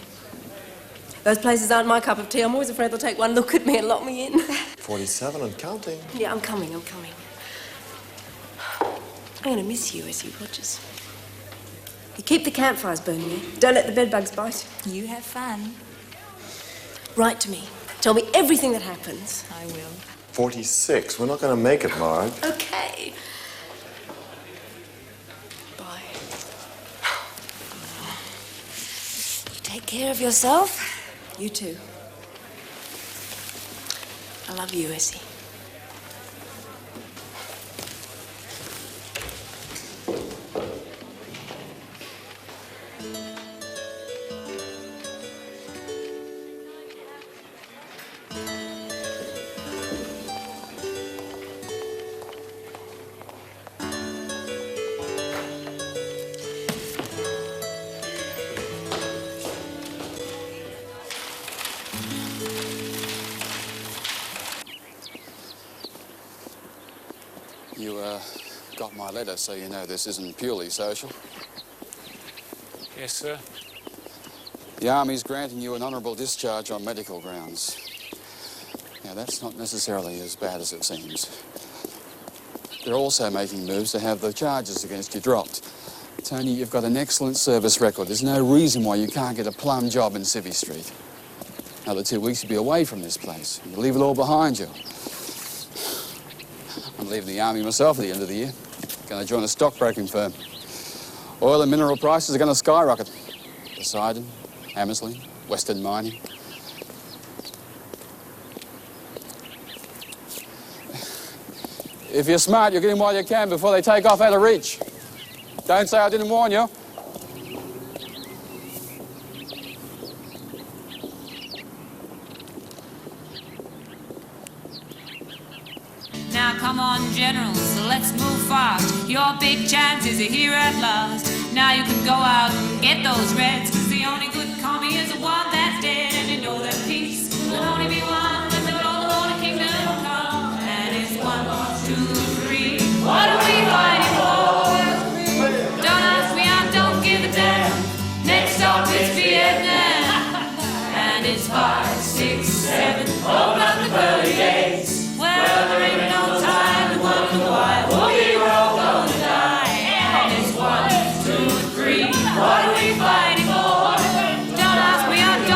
Those places aren't my cup of tea. I'm always afraid they'll take one look at me and lock me in. 47 and counting. Yeah, I'm coming. I'm gonna miss you, Essie Rogers. You keep the campfires burning, eh? Don't let the bedbugs bite. You have fun. Write to me. Tell me everything that happens. I will. 46. We're not going to make it, Mark. Okay. Bye. You take care of yourself. You too. I love you, Essie. You, got my letter, so you know this isn't purely social. Yes, sir. The Army's granting you an honourable discharge on medical grounds. Now, that's not necessarily as bad as it seems. They're also making moves to have the charges against you dropped. Tony, you've got an excellent service record. There's no reason why you can't get a plum job in Civvy Street. Another 2 weeks, you'll be away from this place. You'll leave it all behind you. I'm leaving the Army myself at the end of the year. Going to join a stockbroking firm. Oil and mineral prices are going to skyrocket. Poseidon, Hammersley, Western Mining. If you're smart, you'll get in while you can before they take off out of reach. Don't say I didn't warn you. Now come on, generals, let's move fast. Your big chances are here at last. Now you can go out and get those reds, 'cause the only good commie is the one that's dead. And you know that peace will only be won when the Lord of Kingdom come. And it's 1, 2, 3. What are we fighting for? Don't ask me, I don't give a damn. Next stop is Vietnam. And it's 5, 6, 7, open up the early days. Well, there ain't no time to wonder why. We're all gonna die. And it's 1, 2, 3. What are we fighting for? Don't ask me, I don't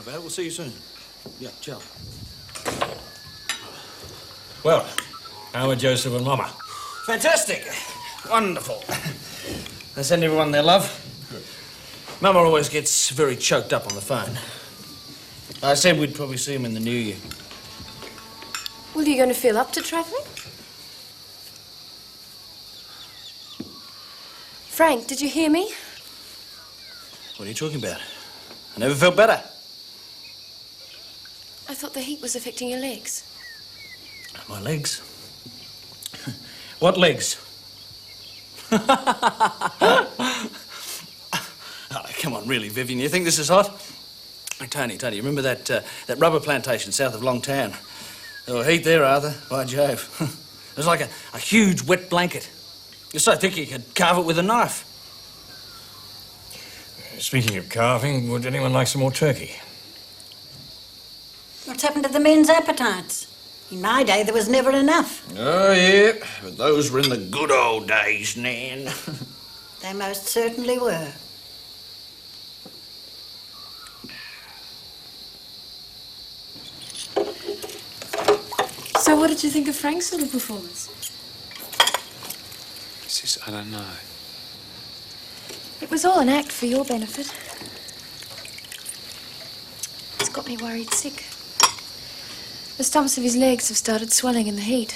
about it. We'll see you soon. Yeah, ciao. Well, how are Joseph and Mama? Fantastic. Wonderful. They send everyone their love. Mama always gets very choked up on the phone. I said we'd probably see him in the new year. Well, are you going to feel up to travelling? Frank, did you hear me? What are you talking about? I never felt better. I thought the heat was affecting your legs. My legs? What legs? Oh, come on, really, Vivian, you think this is hot? Oh, Tony, you remember that rubber plantation south of Longtown? There was heat there, Arthur. By Jove. It was like a huge wet blanket. You're so thick you could carve it with a knife. Speaking of carving, would anyone like some more turkey? What's happened to the men's appetites? In my day, there was never enough. Oh, yeah, but those were in the good old days, Nan. They most certainly were. So what did you think of Frank's little performance? Sis, I don't know. It was all an act for your benefit. It's got me worried sick. The stumps of his legs have started swelling in the heat.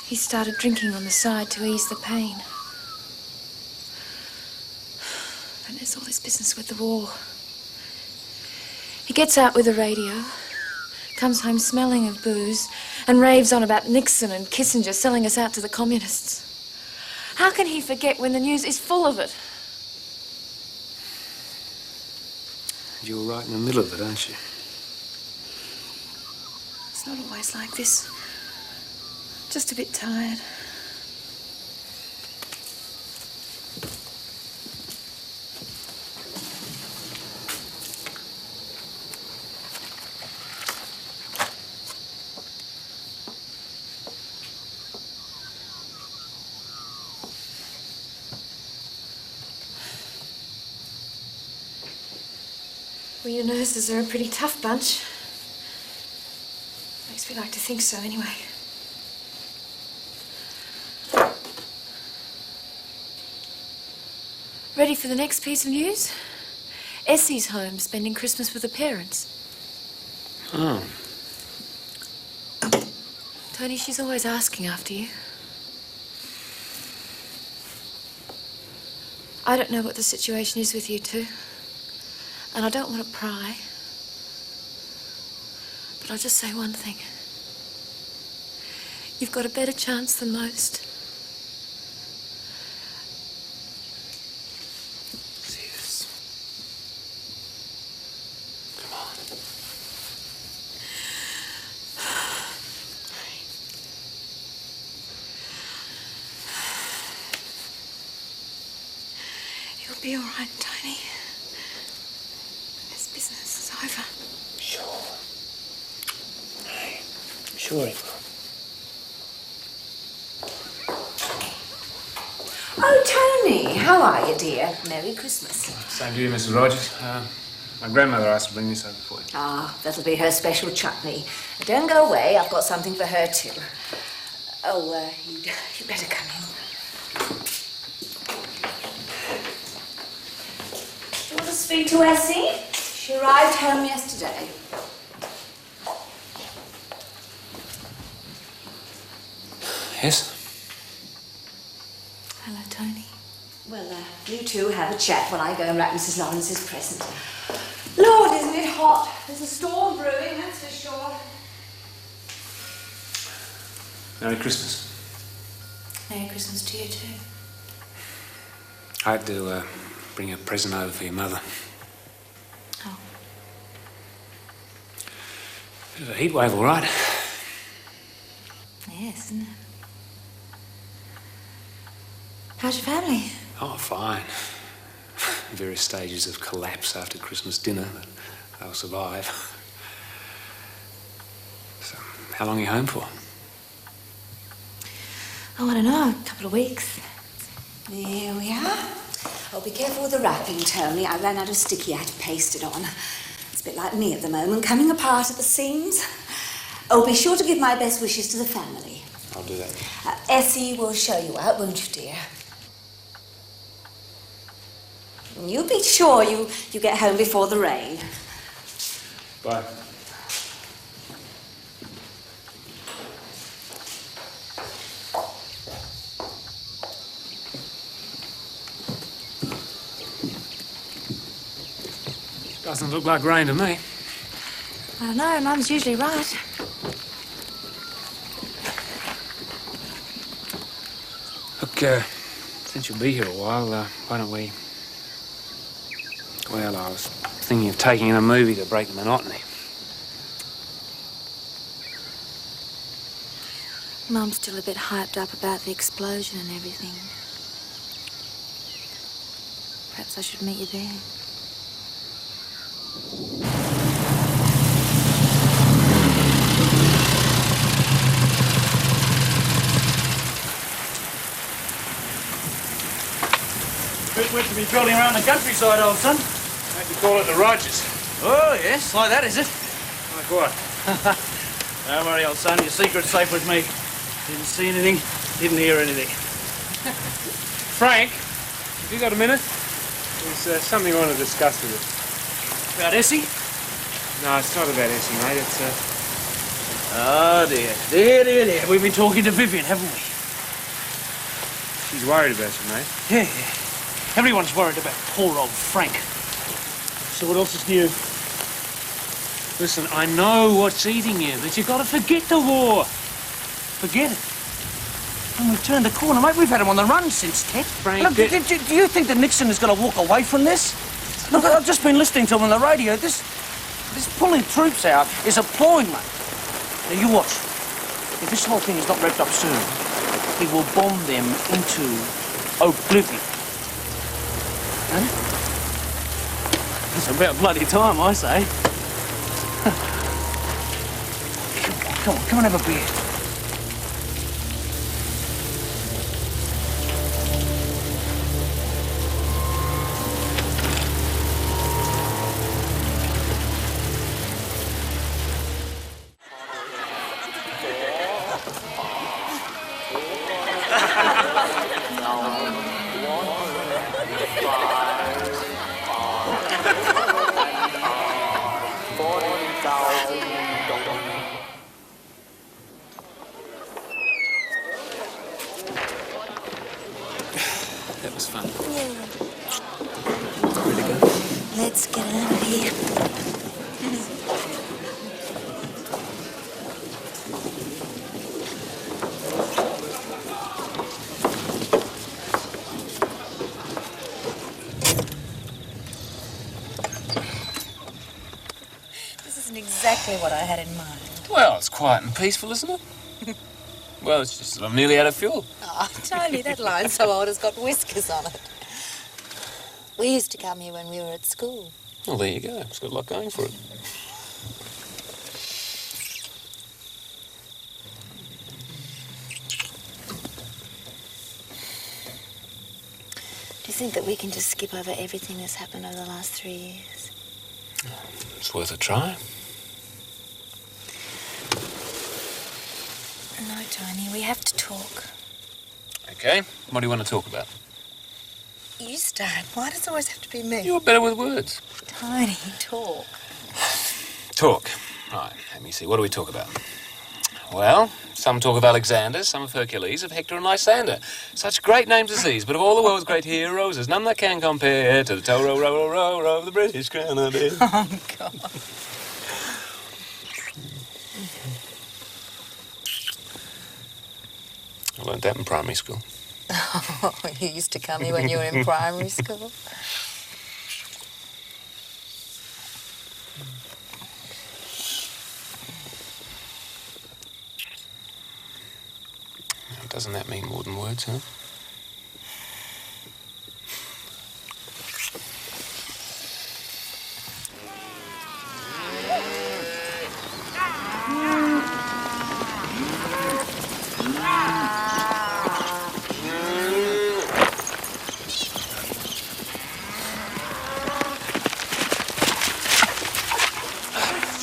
He started drinking on the side to ease the pain. And there's all this business with the war. He gets out with the radio, comes home smelling of booze, and raves on about Nixon and Kissinger selling us out to the communists. How can he forget when the news is full of it? You're right in the middle of it, aren't you? It's not always like this. Just a bit tired. Well, your nurses are a pretty tough bunch. Makes me like to think so, anyway. Ready for the next piece of news? Essie's home, spending Christmas with her parents. Oh. Tony, she's always asking after you. I don't know what the situation is with you two. And I don't want to pry. But I'll just say one thing. You've got a better chance than most. Sis. Come on. You'll be all right, Tony. This business is over. Sure. Hey, sure it will. Oh, Tony, how are you, dear? Merry Christmas. Same to you, Mrs. Rogers. My grandmother asked to bring this over for you. Ah, that'll be her special chutney. Don't go away, I've got something for her too. Oh, you'd better come in. Do you want to speak to Essie? She arrived home yesterday. Yes? Hello, Tony. Well, you two have a chat while I go and wrap Mrs. Lawrence's present. Lord, isn't it hot? There's a storm brewing, that's for sure. Merry Christmas. Merry Christmas to you too. I had to bring a present over for your mother. Oh. Bit of a heat wave, all right. Yes, isn't it? How's your family? Oh, fine. Various stages of collapse after Christmas dinner, but they'll survive. So, how long are you home for? Oh, I don't know, a couple of weeks. There we are. Oh, be careful with the wrapping, Tony. I ran out of sticky. I had to paste it on. It's a bit like me at the moment, coming apart at the seams. Oh, be sure to give my best wishes to the family. I'll do that. Essie will show you out, won't you, dear? You be sure you get home before the rain. Bye. Doesn't look like rain to me. I don't know, Mum's usually right. Look, since you'll be here a while, why don't we... Well, I was thinking of taking in a movie to break the monotony. Mum's still a bit hyped up about the explosion and everything. Perhaps I should meet you there. Bit wet to be trolling around the countryside, old son. How'd you call it the Rogers? Oh, yes, like that, is it? Like what? Don't worry, old son, your secret's safe with me. Didn't see anything, didn't hear anything. Frank, have you got a minute? There's something I want to discuss with you. About Essie? No, it's not about Essie, mate. It's, Oh, dear. We've been talking to Vivian, haven't we? She's worried about you, mate. Yeah. Everyone's worried about poor old Frank. So what else is new? Listen, I know what's eating you, but you've got to forget the war. Forget it. And we've turned the corner, mate. We've had him on the run since Tet. Frank, Look, do you think that Nixon is going to walk away from this? Look, I've just been listening to him on the radio. This pulling troops out is appalling, mate. Now, you watch. If this whole thing is not wrapped up soon, he will bomb them into oblivion. Huh? It's about bloody time, I say. Come on, have a beer. That was fun. Yeah. Ready to go? Let's get out of here. This isn't exactly what I had in mind. Well, it's quiet and peaceful, isn't it? Well, it's just that I'm nearly out of fuel. Oh, Tony, that line's so old it's got whiskers on it. We used to come here when we were at school. Well, there you go. It's got a lot going for it. Do you think that we can just skip over everything that's happened over the last 3 years? It's worth a try. No, Tony, we have to talk. Okay. What do you want to talk about? You start. Why does it always have to be me? You're better with words. Tony, talk. Talk. Right, let me see. What do we talk about? Well, some talk of Alexander, some of Hercules, of Hector and Lysander. Such great names as these, but of all the world's great heroes, there's none that can compare to the tow row, row, row, row, row of the British Grenadiers. Oh, God. I learned that in primary school. Oh, you used to come here when you were in primary school? Doesn't that mean more than words, huh?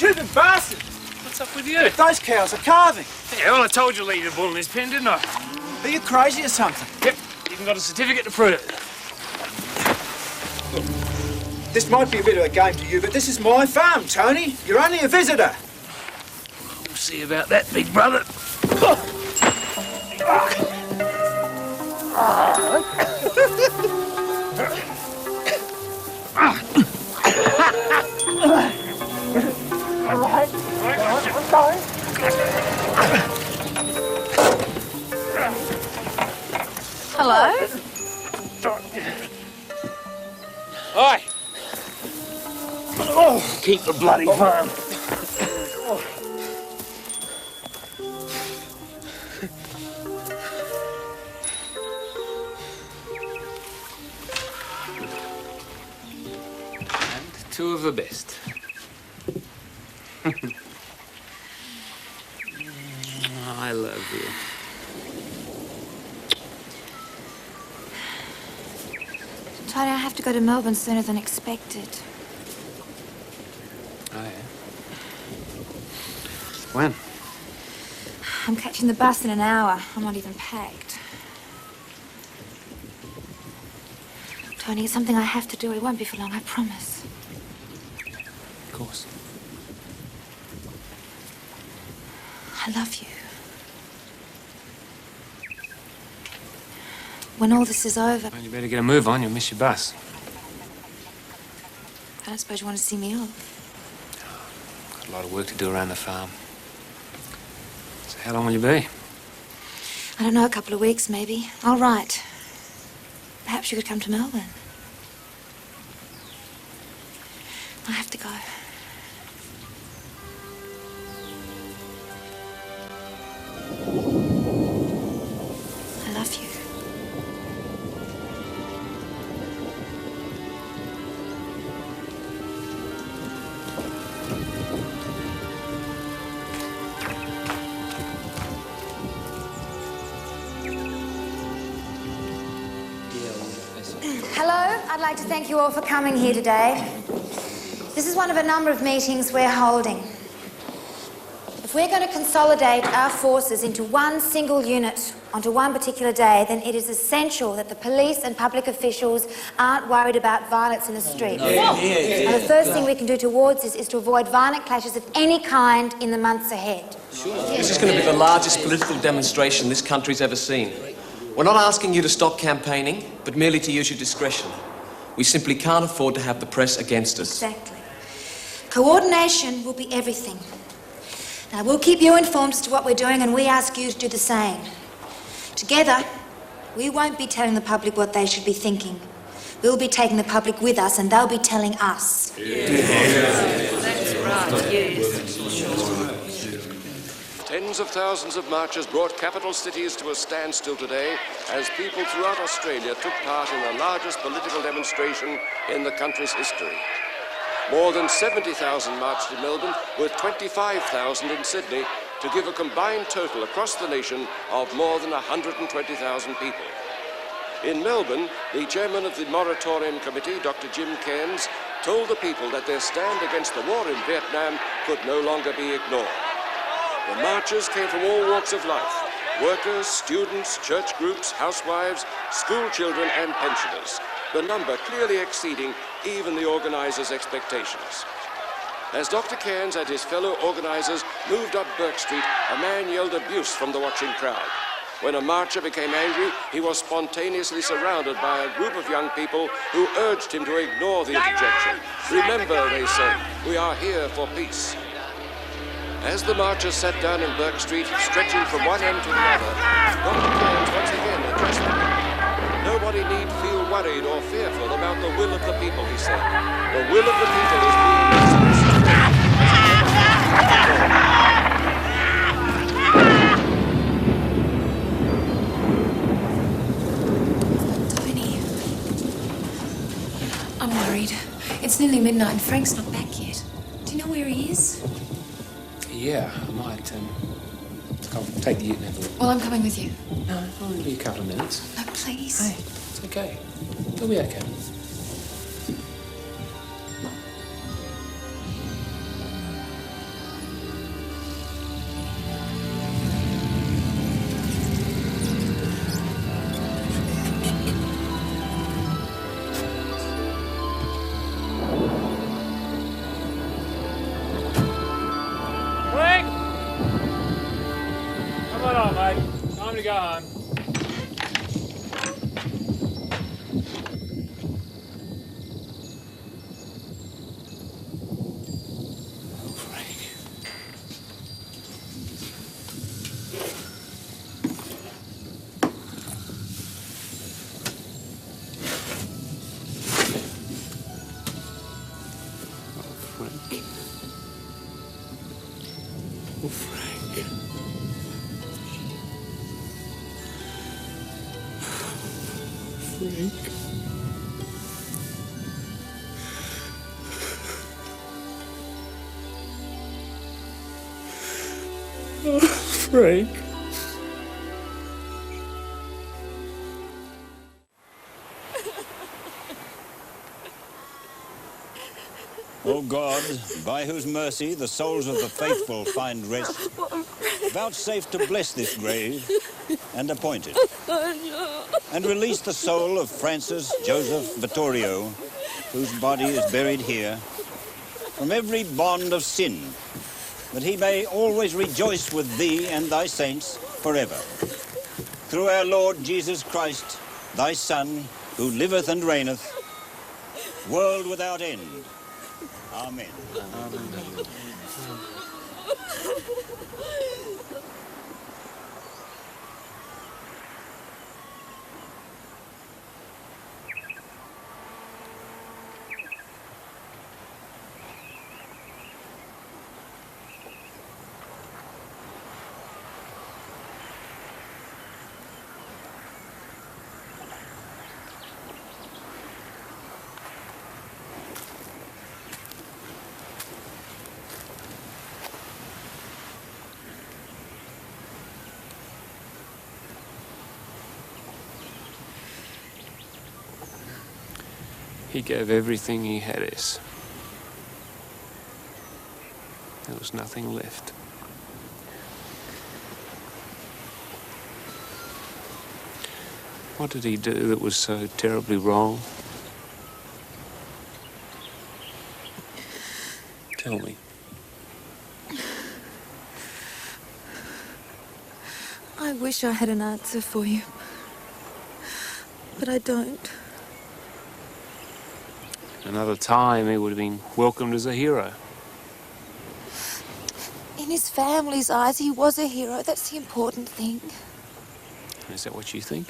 stupid bastard! What's up with you? Those cows are calving. Yeah, well, I told you to leave the bull in his pen, didn't I? Are you crazy or something? Yep, even got a certificate to prove it. This might be a bit of a game to you, but this is my farm, Tony. You're only a visitor. We'll see about that, big brother. Hello? Oi! Keep the bloody farm. And two of the best. I love you. Tony, I have to go to Melbourne sooner than expected. Oh, yeah? When? I'm catching the bus in an hour. I'm not even packed. Tony, it's something I have to do. It won't be for long, I promise. Of course. I love you. When all this is over, Well, you better get a move on. You'll miss your bus. I don't suppose you want to see me off. Got a lot of work to do around the farm. So how long will you be? I don't know, a couple of weeks, maybe. All right. Perhaps you could come to Melbourne. I have to go. I love you. Hello, I'd like to thank you all for coming here today. This is one of a number of meetings we're holding. If we're going to consolidate our forces into one single unit onto one particular day, then it is essential that the police and public officials aren't worried about violence in the streets. And the first thing we can do towards this is to avoid violent clashes of any kind in the months ahead. This is going to be the largest political demonstration this country's ever seen. We're not asking you to stop campaigning, but merely to use your discretion. We simply can't afford to have the press against us. Exactly. Coordination will be everything. Now, we'll keep you informed as to what we're doing, and we ask you to do the same. Together, we won't be telling the public what they should be thinking. We'll be taking the public with us, and they'll be telling us. That's right, yes. Tens of thousands of marchers brought capital cities to a standstill today as people throughout Australia took part in the largest political demonstration in the country's history. More than 70,000 marched in Melbourne, with 25,000 in Sydney, to give a combined total across the nation of more than 120,000 people. In Melbourne, the chairman of the Moratorium Committee, Dr. Jim Cairns, told the people that their stand against the war in Vietnam could no longer be ignored. The marchers came from all walks of life: workers, students, church groups, housewives, school children and pensioners, the number clearly exceeding even the organisers' expectations. As Dr. Cairns and his fellow organisers moved up Burke Street, a man yelled abuse from the watching crowd. When a marcher became angry, he was spontaneously surrounded by a group of young people who urged him to ignore the interjection. Remember, they said, we are here for peace. As the marchers sat down in Burke Street, stretching from one end to the other, Dr. Cairns once again addressed them. Nobody need feel worried or fearful about the will of the people, he said. The will of the people is being expressed. Tony, I'm worried. It's nearly midnight and Frank's not back yet. Do you know where he is? Yeah, I might. I'll take the ute and have a look. Well, I'm coming with you. No, it'll only be a couple of minutes. No, please. Hey, it's okay. It'll be okay. Time to go home. Oh, Frank. Frank. Oh, Frank. O God, by whose mercy the souls of the faithful find rest, vouchsafe to bless this grave and appoint it, and release the soul of Francis Joseph Vittorio, whose body is buried here, from every bond of sin, that he may always rejoice with thee and thy saints forever. Through our Lord Jesus Christ, thy Son, who liveth and reigneth, world without end. Amen. Amen. He gave everything he had us. There was nothing left. What did he do that was so terribly wrong? Tell me. I wish I had an answer for you, but I don't. Another time, he would have been welcomed as a hero. In his family's eyes, he was a hero. That's the important thing. Is that what you think?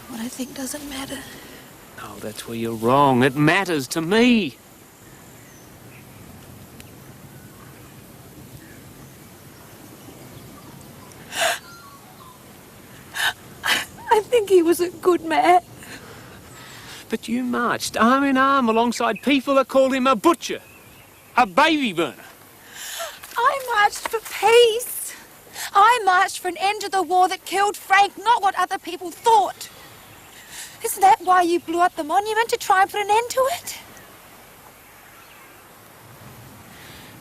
What I think doesn't matter. Oh, that's where you're wrong. It matters to me. I think he was a good man. But you marched arm in arm alongside people that called him a butcher, a baby burner. I marched for peace. I marched for an end to the war that killed Frank, not what other people thought. Isn't that why you blew up the monument, to try and put an end to it?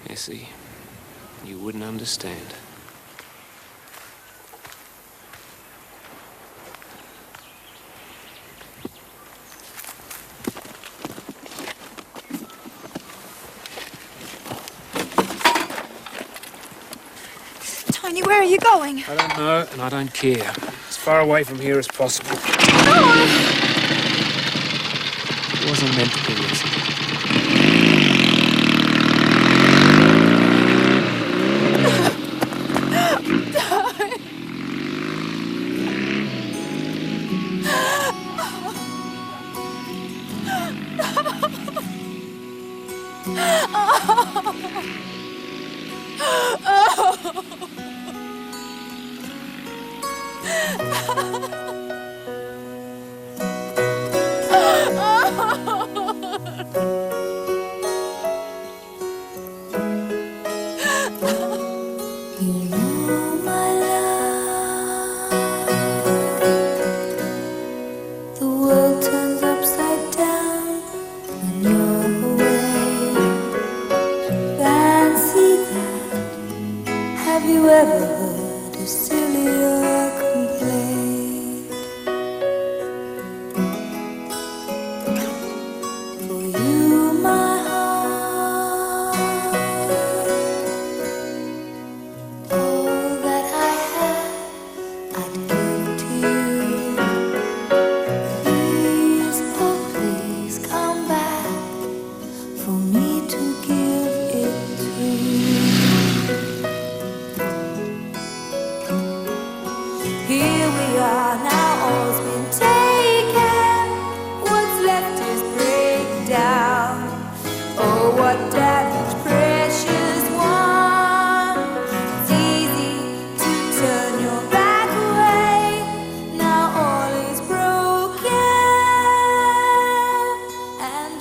Essie, you wouldn't understand. Tony, where are you going? I don't know, and I don't care. As far away from here as possible. No! It wasn't meant to be, Essie. The world turns upside down when you're away. Fancy that. Have you ever heard a sillier complaint?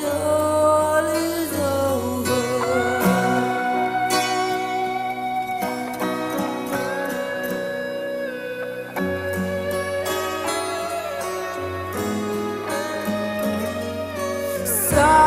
and all is over. So